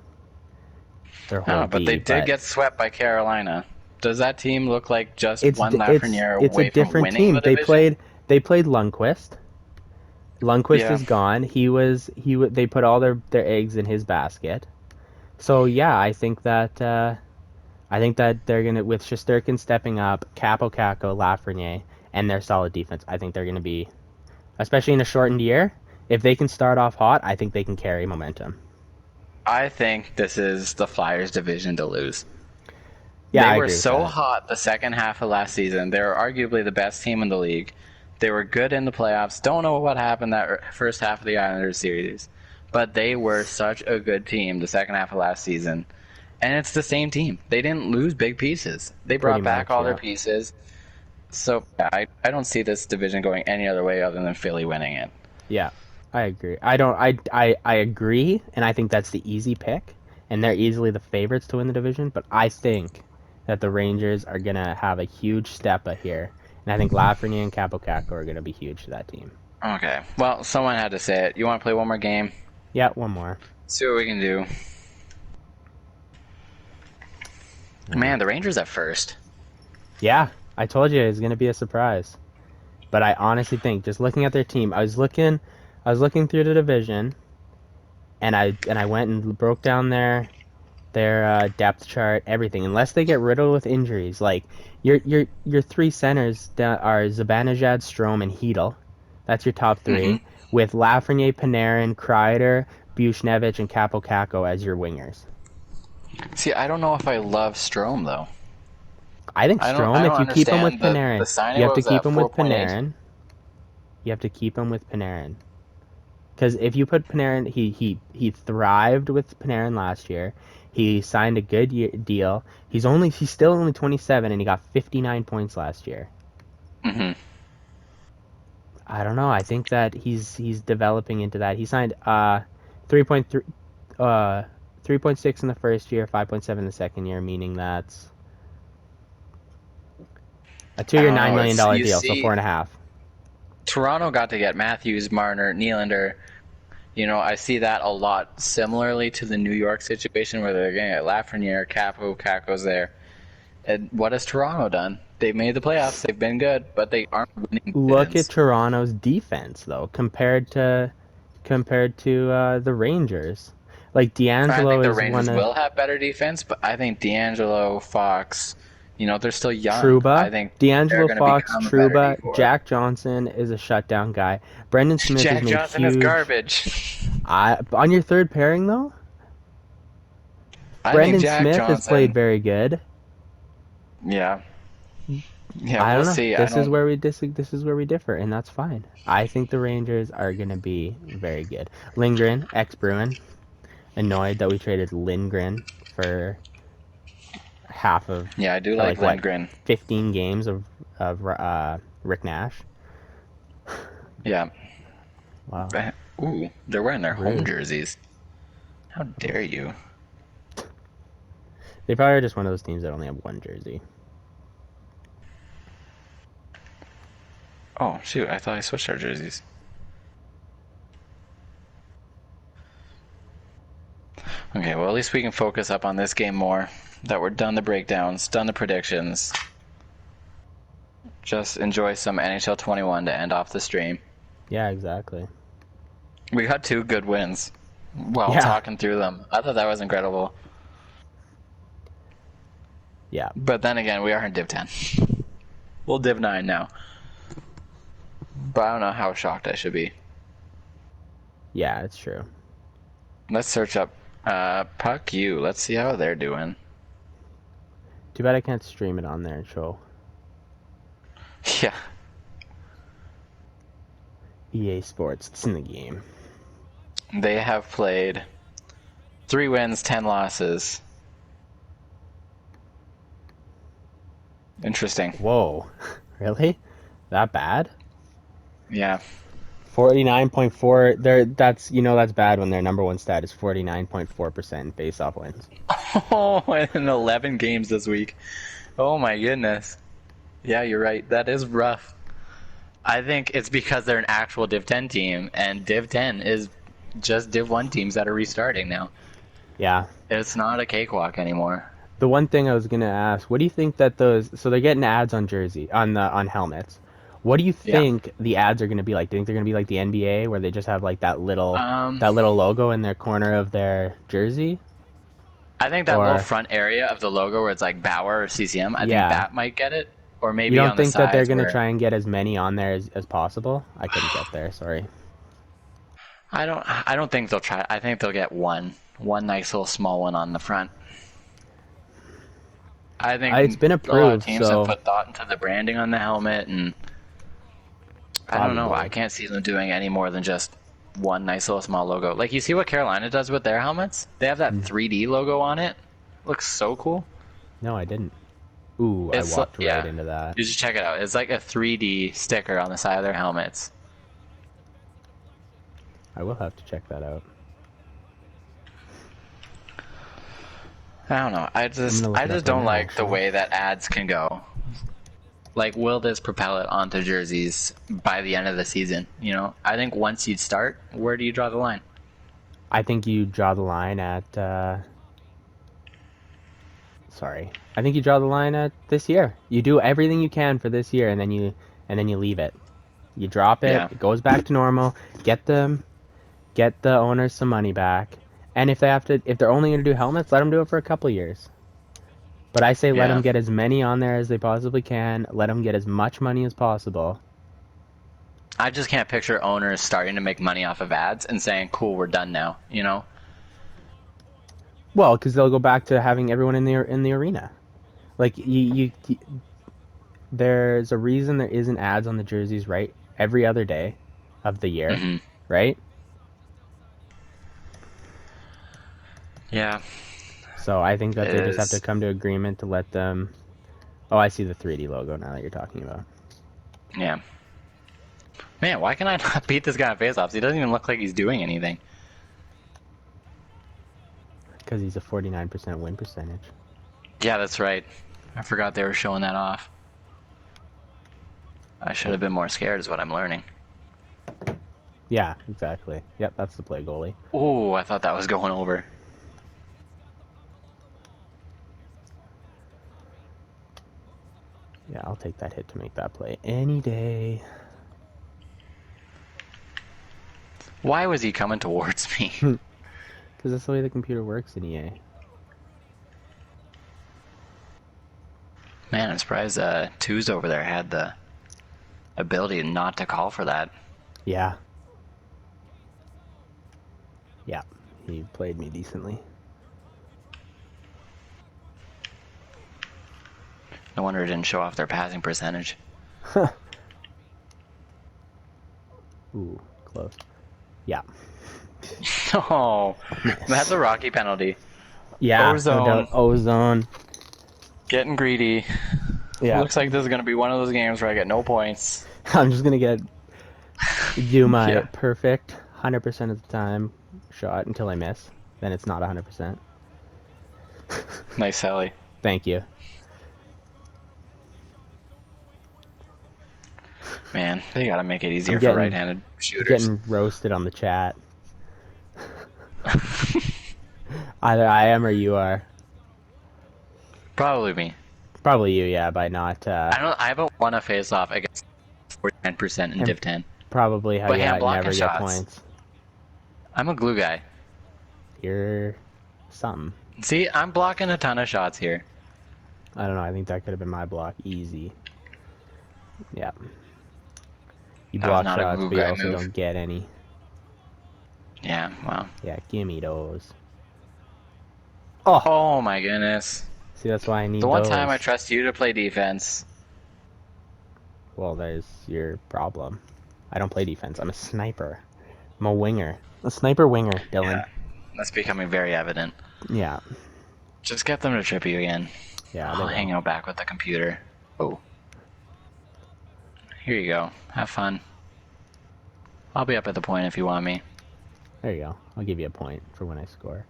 Oh, but they D. did But get swept by Carolina. Does that team look like just it's one Lafreniere it's a away from different winning team. the division? They played Lundqvist. Lundqvist Yeah, is gone. They put all their eggs in his basket. So yeah, I think that they're gonna with Shesterkin stepping up, Capo Caco, Lafreniere, and their solid defense. I think they're gonna be, especially in a shortened year, if they can start off hot, I think they can carry momentum. I think this is the Flyers division to lose. Yeah, They I were agree with so that. hot the second half of last season. They were arguably the best team in the league. They were good in the playoffs. Don't know what happened that first half of the Islanders series, but they were such a good team the second half of last season. And it's the same team. They didn't lose big pieces. They Pretty brought back much, all their yeah. pieces. So yeah, I don't see this division going any other way other than Philly winning it. Yeah, I agree. I agree, and I think that's the easy pick, and they're easily the favorites to win the division. But I think that the Rangers are gonna have a huge step here, and I think Lafreniere and Capo Caco are gonna be huge to that team. Okay. Well, someone had to say it. You want to play one more game? Yeah, one more. See what we can do. Yeah, Man, the Rangers at first. yeah. I told you it was gonna be a surprise, but I honestly think just looking at their team, I was looking through the division, and I went and broke down their depth chart, everything. Unless they get riddled with injuries, like your three centers that are Zibanejad, Strome, and Hedel. That's your top Hmm. three, with Lafreniere, Panarin, Kreider, Buchnevich, and Capo Caco as your wingers. See, I don't know if I love Strom though. I think I Strome, if don't you keep him with understand the Panarin, signing. you have What to was keep that? him with 4.8. Panarin. You have to keep him with Panarin. Because if you put Panarin, he thrived with Panarin last year. He signed a deal. He's still only 27, and he got 59 points last year. Hmm. I don't know. I think that he's developing into that. He signed 3.3 uh 3.6 in the first year, 5.7 in the second year, meaning that's a I 2 year don't $9 know. million It's dollar you deal, so four see, and a half. Toronto got to get Matthews, Marner, Nylander. I see that a lot similarly to the New York situation where they're getting at Lafreniere, Capo, Caco's there. And what has Toronto done? They've made the playoffs. They've been good, but they aren't winning Look at divisions. Toronto's defense though, compared to the Rangers. Like I D'Angelo think the is one Rangers of will have better defense, but I think D'Angelo, Fox, they're still young. I Truba, think they're D'Angelo going to Fox, become a better Truba, D4. Jack Johnson is a shutdown guy. Brendan Smith has Jack made Johnson is huge. garbage. On your third pairing though, I think Brendan Jack Smith has played Johnson, very good. yeah. Yeah, I we'll don't know. see. I don't. This is where we differ, and that's fine. I think the Rangers are gonna be very good. Lindgren, ex Bruin, annoyed that we traded Lindgren for half of Yeah, I do for like like what Lindgren. 15 games of Rick Nash. Yeah. Wow, Ooh, they're wearing their home rude. jerseys. How dare you? They probably are just one of those teams that only have one jersey. Oh, shoot. I thought I switched our jerseys. Okay, well, at least we can focus up on this game more. That we're done the breakdowns, done the predictions. Just enjoy some NHL 21 to end off the stream. Yeah, exactly. We got two good wins while Yeah, talking through them. I thought that was incredible. Yeah. But then again, we are in Div 10. We'll Div 9 now. But I don't know how shocked I should be. Yeah, it's true. Let's search up Puck U. Let's see how they're doing. Too bad I can't stream it on there and show Yeah. EA Sports. It's in the game. They have played 3 wins, 10 losses. Interesting. Whoa. Really? That bad? Yeah. 49.4. That's bad when their number one stat is 49.4% face-off wins. Oh, in 11 games this week. Oh my goodness. Yeah, you're right. That is rough. I think it's because they're an actual Div 10 team, and Div 10 is just Div 1 teams that are restarting now. Yeah. It's not a cakewalk anymore. The one thing I was gonna ask, what do you think that so they're getting ads on jersey on helmets. What do you Yeah. think the ads are gonna be like? Do you think they're gonna be like the NBA where they just have like Um, that little logo in their corner of their jersey? I think that little Or front area of the logo where it's like Bauer or CCM, I think yeah. that might get it. Or You maybe don't on the think that they're sides gonna where try and get as many on there as possible? I couldn't get there, sorry. I don't think they'll try. I think they'll get one nice little small one on the front. I It's think been a lot of approved, teams have so put thought into the branding on the helmet, and I don't know. I probably. can't see them doing any more than just one nice little small logo. Like you see what Carolina does with their helmets? They have that 3D logo on it. Looks so cool. No, I didn't. Ooh, I It's walked right yeah. into that. You should check it out. It's like a 3D sticker on the side of their helmets. I will have to check that out. I don't know. I I'm just gonna look I it just up right don't now, like the actually. way that ads can go. Like, will this propel it onto jerseys by the end of the season? You know, I think once you start, where do you draw the line? I think you draw the line at sorry. I think you draw the line at this year. You do everything you can for this year, and then you leave it. You drop it. Yeah, It goes back to normal. Get the owners some money back. And if they're only gonna do helmets, let them do it for a couple years. But I say let them yeah. get as many on there as they possibly can. Let them get as much money as possible. I just can't picture owners starting to make money off of ads and saying, "Cool, we're done now." You know? Well, because they'll go back to having everyone in the arena. Like there's a reason there isn't ads on the jerseys right every other day of the year, Hmm. right? Yeah, So I think that it they just have to is. come to agreement to let them. Oh, I see the 3D logo now that you're talking about. Yeah. Man, why can I not beat this guy on faceoffs? He doesn't even look like he's doing anything. Because he's a 49% win percentage. Yeah, that's right. I forgot they were showing that off. I should have been more scared, is what I'm learning. Yeah, exactly. Yep, that's the play goalie. Ooh, I thought that was going over. Yeah, I'll take that hit to make that play any day. Why was he coming towards me? Because that's the way the computer works in EA. Man, I'm surprised Twos over there had the ability not to call for that. Yeah. Yeah, he played me decently. No wonder it didn't show off their passing percentage. Ooh, close. Yeah. Oh, that's Miss. a Rocky penalty. Yeah, no doubt. Ozone, Ozone. getting greedy. Yeah. Looks like this is going to be one of those games where I get no points. I'm just gonna do my Yeah. perfect 100% of the time shot until I miss. Then it's not 100%. Nice, Sally. Thank you. Man, they got to make it I'm easier for right-handed shooters. getting roasted on the chat. Either I am or you are. Probably me. Probably you, yeah, by not I haven't won a face-off against 49% in and Div 10. probably how But hey, I'm you blocking never get shots. points. I'm a glue guy. You're something. See, I'm blocking a ton of shots here. I don't know. I think that could have been my block. Easy. Yeah. You That was block not a shots, but you guy also move. don't get any. Yeah, well. Yeah, gimme those. Oh! Oh my goodness. See, that's why I The need one time I those. trust you to play defense. Well, there's your problem. I don't play defense. I'm a sniper. I'm a winger. A sniper winger, Dylan. Yeah, that's becoming very evident. Yeah. Just get them to trip you again. Yeah, they I'll will. hang out back with the computer. Oh, here you go. Have fun. I'll be up at the point if you want me. There you go. I'll give you a point for when I score.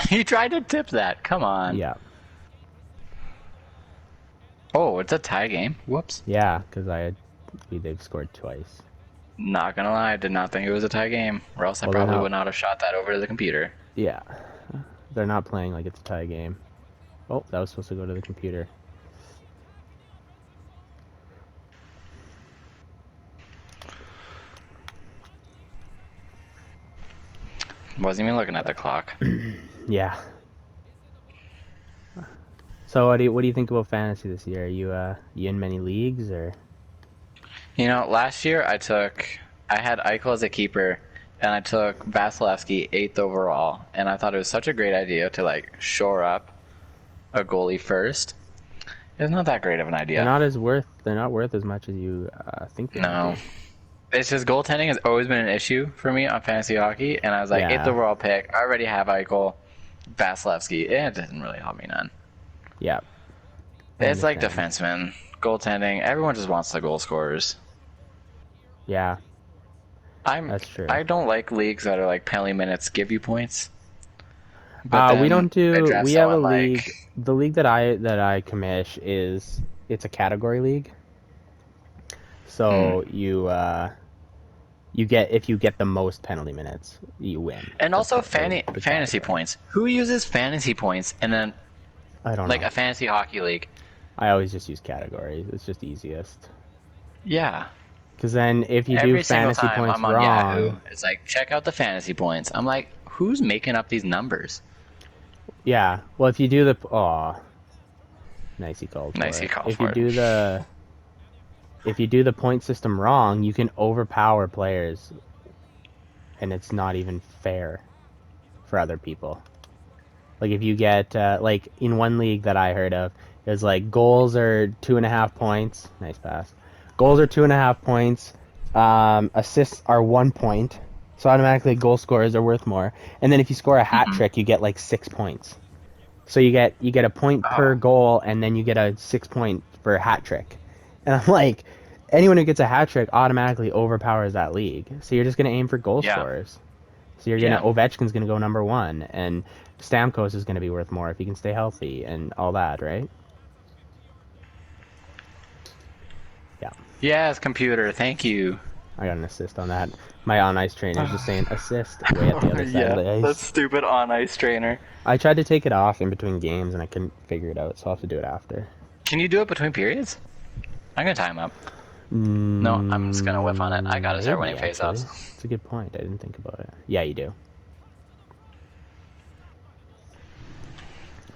You tried to tip that. Come on. Yeah. Oh, it's a tie game. Whoops. Yeah, because they've scored twice. Not gonna lie, I did not think it was a tie game, or else I Well, they're probably not. would not have shot that over to the computer. Yeah. They're not playing like it's a tie game. Oh, that was supposed to go to the computer. Wasn't even looking at the clock. Yeah. So what do you think about fantasy this year? Are you in many leagues or? You know, last year I had Eichel as a keeper, and I took Vasilevsky 8th overall, and I thought it was such a great idea to like shore up a goalie first. It's not that great of an idea. They're not worth as much as you think they might No. be. It's just goaltending has always been an issue for me on fantasy hockey, and I was like, 8th Yeah. overall pick, I already have Eichel, Vasilevsky. It didn't really help me none. Yeah. I It's like understand. defensemen, goaltending, everyone just wants the goal scorers. Yeah, I'm that's true. I don't like leagues that are like penalty minutes give you points, but We then don't do. address We have a someone like, league. The league that I commish is it's a category league. hmm. So you get if you get the most penalty minutes, you win And also the fantasy category. points. Who uses fantasy points in then I don't like know. a fantasy hockey league? I always just use categories. It's just easiest. Yeah. Because then if you do Every single fantasy time points I'm on Yahoo, wrong, it's like check out the fantasy points. I'm like, who's making up these numbers? yeah. Well, if you do the nice, he called for Nice, he it. called for it. If you do the point system wrong, you can overpower players, and it's not even fair for other people. Like if you get like in one league that I heard of, it was like goals are 2.5 points. Nice pass. Goals are 2.5 points. Assists are 1 point. So automatically goal scorers are worth more. And then if you score a hat Hmm. trick, you get like 6 points. So you get a point per Oh, goal, and then you get a 6 point for a hat trick. And I'm like, anyone who gets a hat trick automatically overpowers that league. So you're just gonna aim for goal yeah, scorers. So you're gonna yeah. Ovechkin's gonna go number one, and Stamkos is gonna be worth more if he can stay healthy and all that, right? Yeah, Yes, computer, thank you. I got an assist on that. My on ice trainer is just saying assist way at the other side of Yeah, the that ice. stupid on ice trainer. I tried to take it off in between games and I couldn't figure it out, so I'll have to do it after. Can you do it between periods? I'm gonna time up. No, I'm just gonna whiff on it. I gotta start winning Maybe actually. faceoffs. It's a good point. I didn't think about it. Yeah, you do.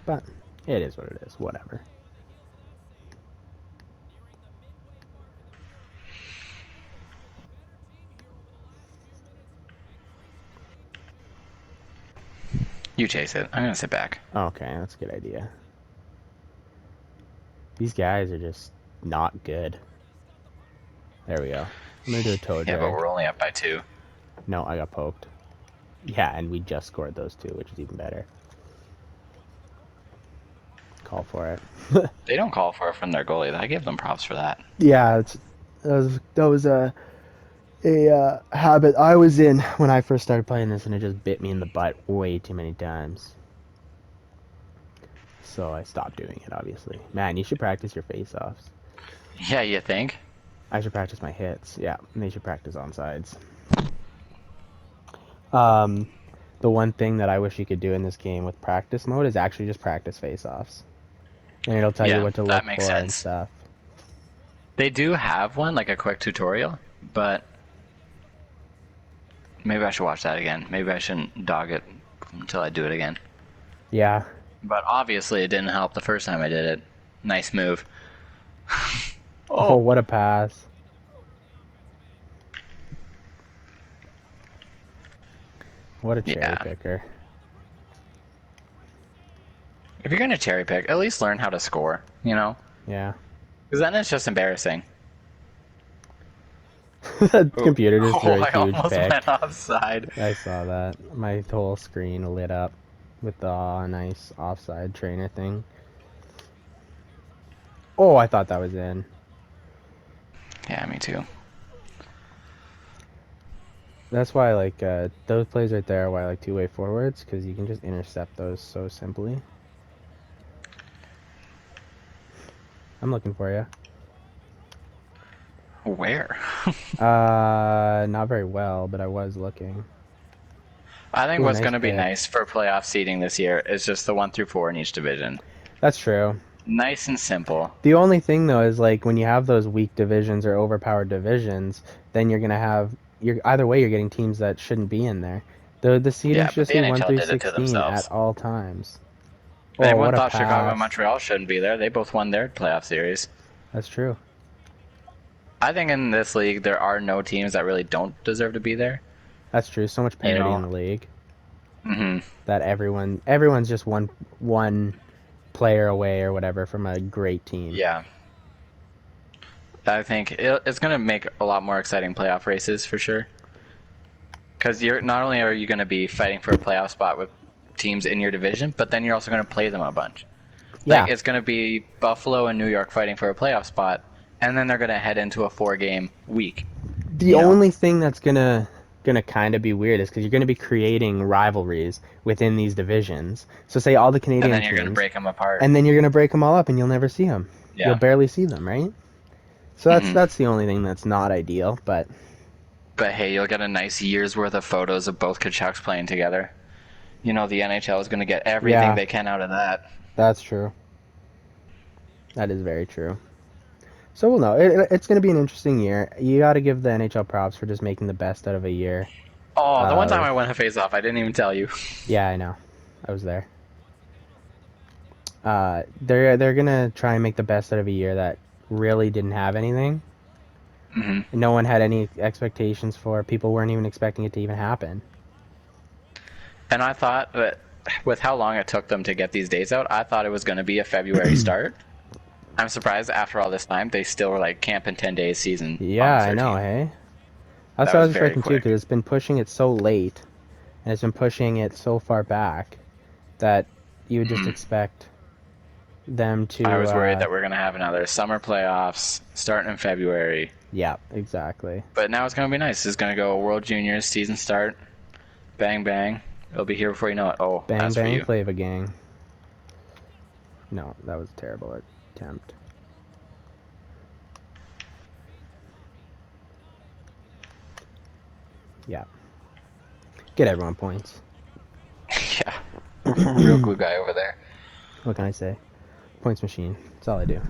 But it is what it is. Whatever. You chase it. I'm gonna sit back. Okay, that's a good idea. These guys are just not good. There we go. I'm gonna do a toe Yeah, but drag. we're only up by 2. No, I got poked. Yeah, and we just scored those two, which is even better. Call for it. They don't call for it from their goalie. I give them props for that. Yeah, that was a habit I was in when I first started playing this, and it just bit me in the butt way too many times. So I stopped doing it. Obviously, man, you should practice your face-offs. Yeah, you think? I should practice my hits. Yeah, and they should practice on sides. Um, the one thing that I wish you could do in this game with practice mode is actually just practice face-offs, and it'll tell you Yeah, what to that look makes for and sense. stuff. They do have one, like a quick tutorial, but maybe I should watch that again. Maybe I shouldn't dog it until I do it again. Yeah, But obviously, it didn't help the first time I did it. Nice move. Oh, Oh, what a pass. What a cherry yeah. picker. If you're gonna cherry pick, at least learn how to score. You know, Yeah. because then it's just embarrassing. The Oh, computer just threw oh, a I huge almost pick. went offside. I saw that. My whole screen lit up with the nice offside trainer thing. Oh, I thought that was in. Yeah, me too. That's why, like, those plays right there are why I like two-way forwards, because you can just intercept those so simply. I'm looking for you. Where? Not very well, but I was looking. I think Ooh, what's nice going to be pick. nice for playoff seeding this year is just the 1 through 4 in each division. That's true. Nice and simple. The only thing though is like when you have those weak divisions or overpowered divisions, then you're either way you're getting teams that shouldn't be in there. The seeding Yeah, should but just the be one NHL through did it to 16 at themselves. all times. Oh, Anyone what a thought Chicago and pass. Montreal shouldn't be there? They both won their playoff series. That's true. I think in this league there are no teams that really don't deserve to be there. That's true. So much You parity in know. the league Hmm. that everyone's just one player away or whatever from a great team. Yeah. I think it's going to make a lot more exciting playoff races for sure. Because you're not only are you going to be fighting for a playoff spot with teams in your division, but then you're also going to play them a bunch. Like Yeah. it's going to be Buffalo and New York fighting for a playoff spot, and then they're going to head into a 4-game week. The You know, only thing that's gonna kind of be weird is because you're gonna be creating rivalries within these divisions. So say all the and Canadian then you're going to teams, break them apart. and then you're gonna break them all up, and you'll never see them. You'll Yeah. barely see them, right? So Hmm. that's the only thing that's not ideal. But But hey, you'll get a nice year's worth of photos of both Kachucks playing together. You know, the NHL is going to get everything yeah, they can out of that. that's true. That is very true. So we'll know. It's gonna be an interesting year. You got to give the NHL props for just making the best out of a year. Oh, the one time Of I went a face off, I didn't even tell you. Yeah, I know. I was there. They're gonna try and make the best out of a year that really didn't have anything. Hmm. No one had any expectations for. People weren't even expecting it to even happen. And I thought that with how long it took them to get these dates out, I thought it was going to be a February start. I'm surprised after all this time they still were like camp in 10 days season on Yeah, the I know. 13th. Hey, that's That what I was was very expecting too, quick. because it's been pushing it so late, and it's been pushing it so far back that you would just Hmm. expect them I to. was worried that we're going to have another summer playoffs starting in February. Yeah, exactly. But now it's going to be nice. It's going to go World Juniors season start. Bang, bang. It'll be here before you know it. Oh, Bang that's for bang, you. Flava gang. No, that was a terrible attempt. Yeah, get everyone points. Yeah. Real glue guy over there. What can I say? Points machine. That's all I do.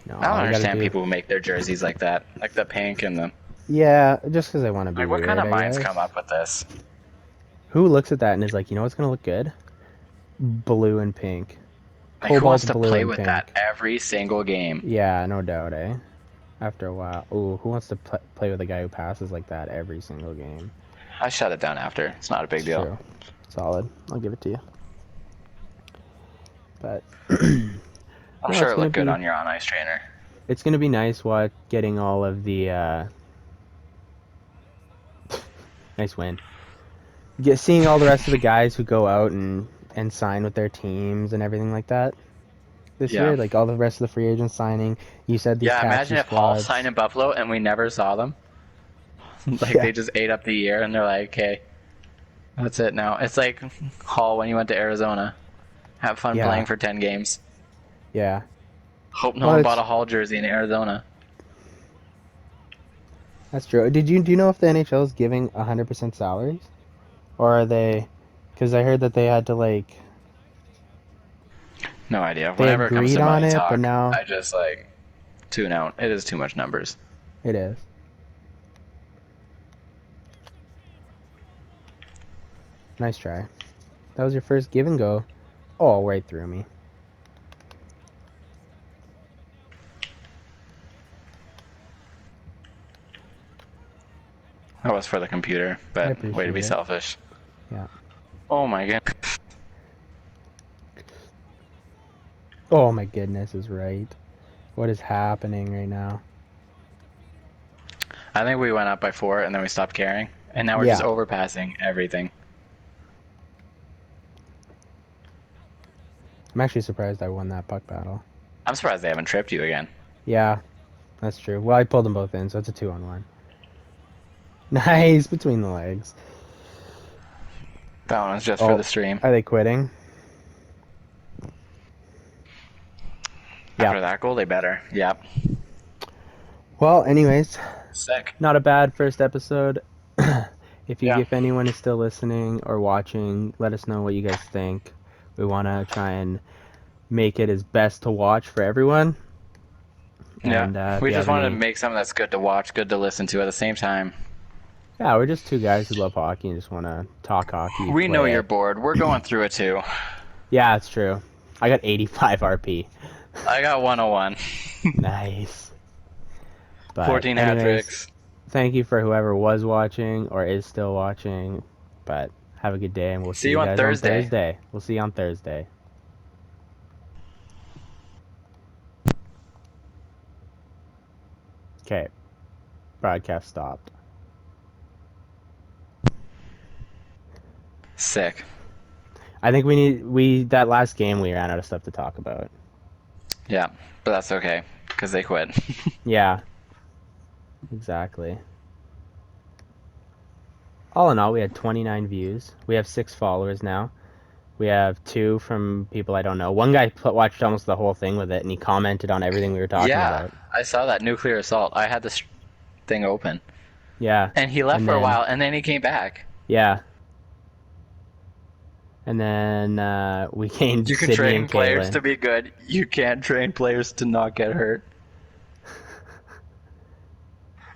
No, I don't all you gotta understand do. people who make their jerseys like that. Like the pink and the. Yeah, just because I want to be Like, what kind weird, of I minds guess. come up with this? Who looks at that and is like, you know what's gonna look good? Blue and pink. Like, who wants Cobalt to blue play and with that pink. every single game? Yeah, no doubt, eh? After a while. Ooh, who wants to play with a guy who passes like that every single game? I shut it down after. It's not a big It's deal. true. Solid. I'll give it to you. But no, I'm sure it's it gonna looked good be on your on ice trainer. nice what getting all of the nice win. Seeing all the rest of the guys who go out and sign with their teams and everything like that this Yeah. year, like all the rest of the free agents signing. You said these Yeah, imagine taxi if Hall signed squads. in Buffalo and we never saw them. Like, Yeah, they just ate up the year and they're like, okay, that's it now. It's like Hall when you went to Arizona. Have fun yeah, playing for 10 games. yeah. Hope no Well, one bought it's a Hall jersey in Arizona. that's true. Do you know if the NHL is giving 100% salaries, or are they? Because I heard that they had to like No idea. they Whenever it comes agreed to on money it, but talk, now I just like tune out. It is too much numbers. it is. Nice try. That was your first give and go. Oh, right through me. That was for the computer, I but way to be appreciate it. selfish. Yeah. Oh my god. Oh my goodness is right. What is happening right now? I think we went up by 4 and then we stopped caring. And now we're just Yeah. overpassing everything. I'm actually surprised I won that puck battle. I'm surprised they haven't tripped you again. Yeah, that's true. Well, I pulled them both in, so it's a 2-on-1. Nice between the legs. That one was just for Oh, the stream. are they quitting? Yeah. After that goal, they better. Yep. Well, anyways, Sick. not a bad first episode. Yeah. If anyone is still listening or watching, let us know what you guys think. We want to try and make it as best to watch for everyone. Yeah. And if We you just have wanted to any, make something that's good to watch, good to listen to at the same time. yeah, we're just two guys who love hockey and just want to talk hockey, We know play you're it. bored. We're going through it too. Yeah, it's true. I got 85 RP. I got 101. Nice. But 14 hat anyways, tricks. thank you for whoever was watching or is still watching. But have a good day, and we'll See see you you on guys on Thursday. Thursday. We'll see you on Thursday. Okay, broadcast stopped. Sick. I think that last game we ran out of stuff to talk about. Yeah, but that's okay because they quit. Yeah, exactly. All in all, we had 29 views. We have 6 followers now. We have 2 from people I don't know. One guy watched almost the whole thing with it, and he commented on everything we were talking Yeah, about. I saw that nuclear assault. I had this thing open, Yeah, and he left and for a then while, and then he came back. yeah, and then we gained You can Sydney and train players Caitlin. to be good. You can't train players to not get hurt.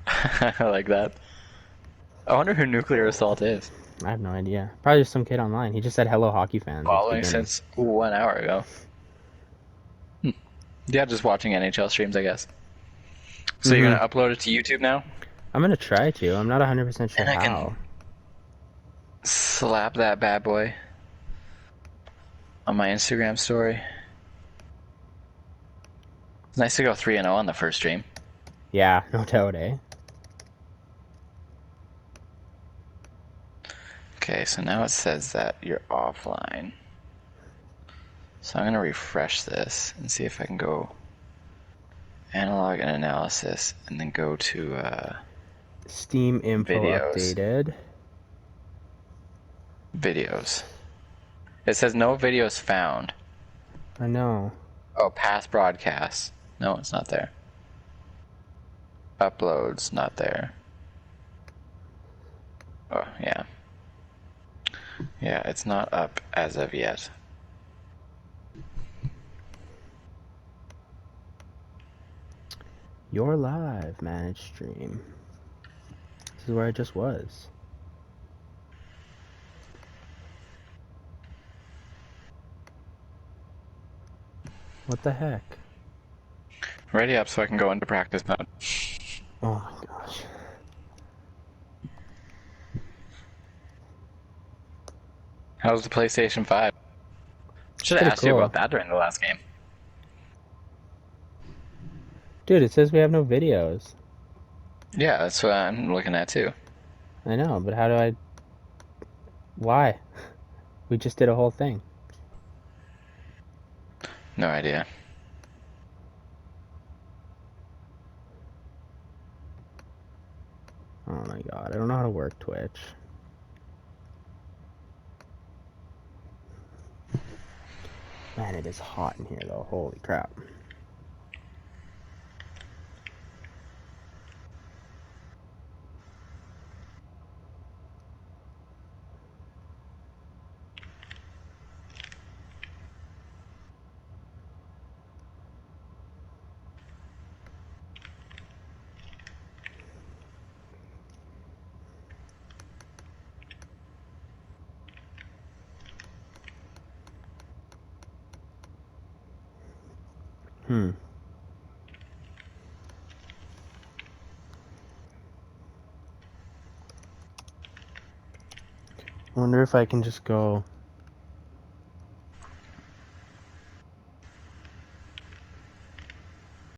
I like that. I wonder who nuclear assault is. I have no idea. Probably just some kid online. He just said hello hockey fans at the Following beginning. since 1 hour ago. Yeah, just watching NHL streams, I guess. So you're Mm-hmm. gonna upload it to YouTube now, I'm gonna try to. I'm not 100% sure and I can how. slap that bad boy on my Instagram story. It's nice to go 3-0 on the first stream. Yeah, no doubt, eh? Okay, so now it says that you're offline. So I'm gonna refresh this and see if I can go analog and analysis and then go to Steam info videos. updated. Videos. It says no videos found. I know. Oh, past broadcasts. No, it's not there. Uploads, not there. Oh, yeah. Yeah, it's not up as of yet. You're live, managed stream. This is where I just was. What the heck? Ready up so I can go into practice mode. Oh my gosh. How's the PlayStation 5? It's Should have pretty asked you cool. about that during the last game. Dude, it says we have no videos. Yeah, that's what I'm looking at too. I know, but how do I... Why? We just did a whole thing. No idea. Oh my god, I don't know how to work Twitch. Man, it is hot in here though. Holy crap. Hmm. I wonder if I can just go.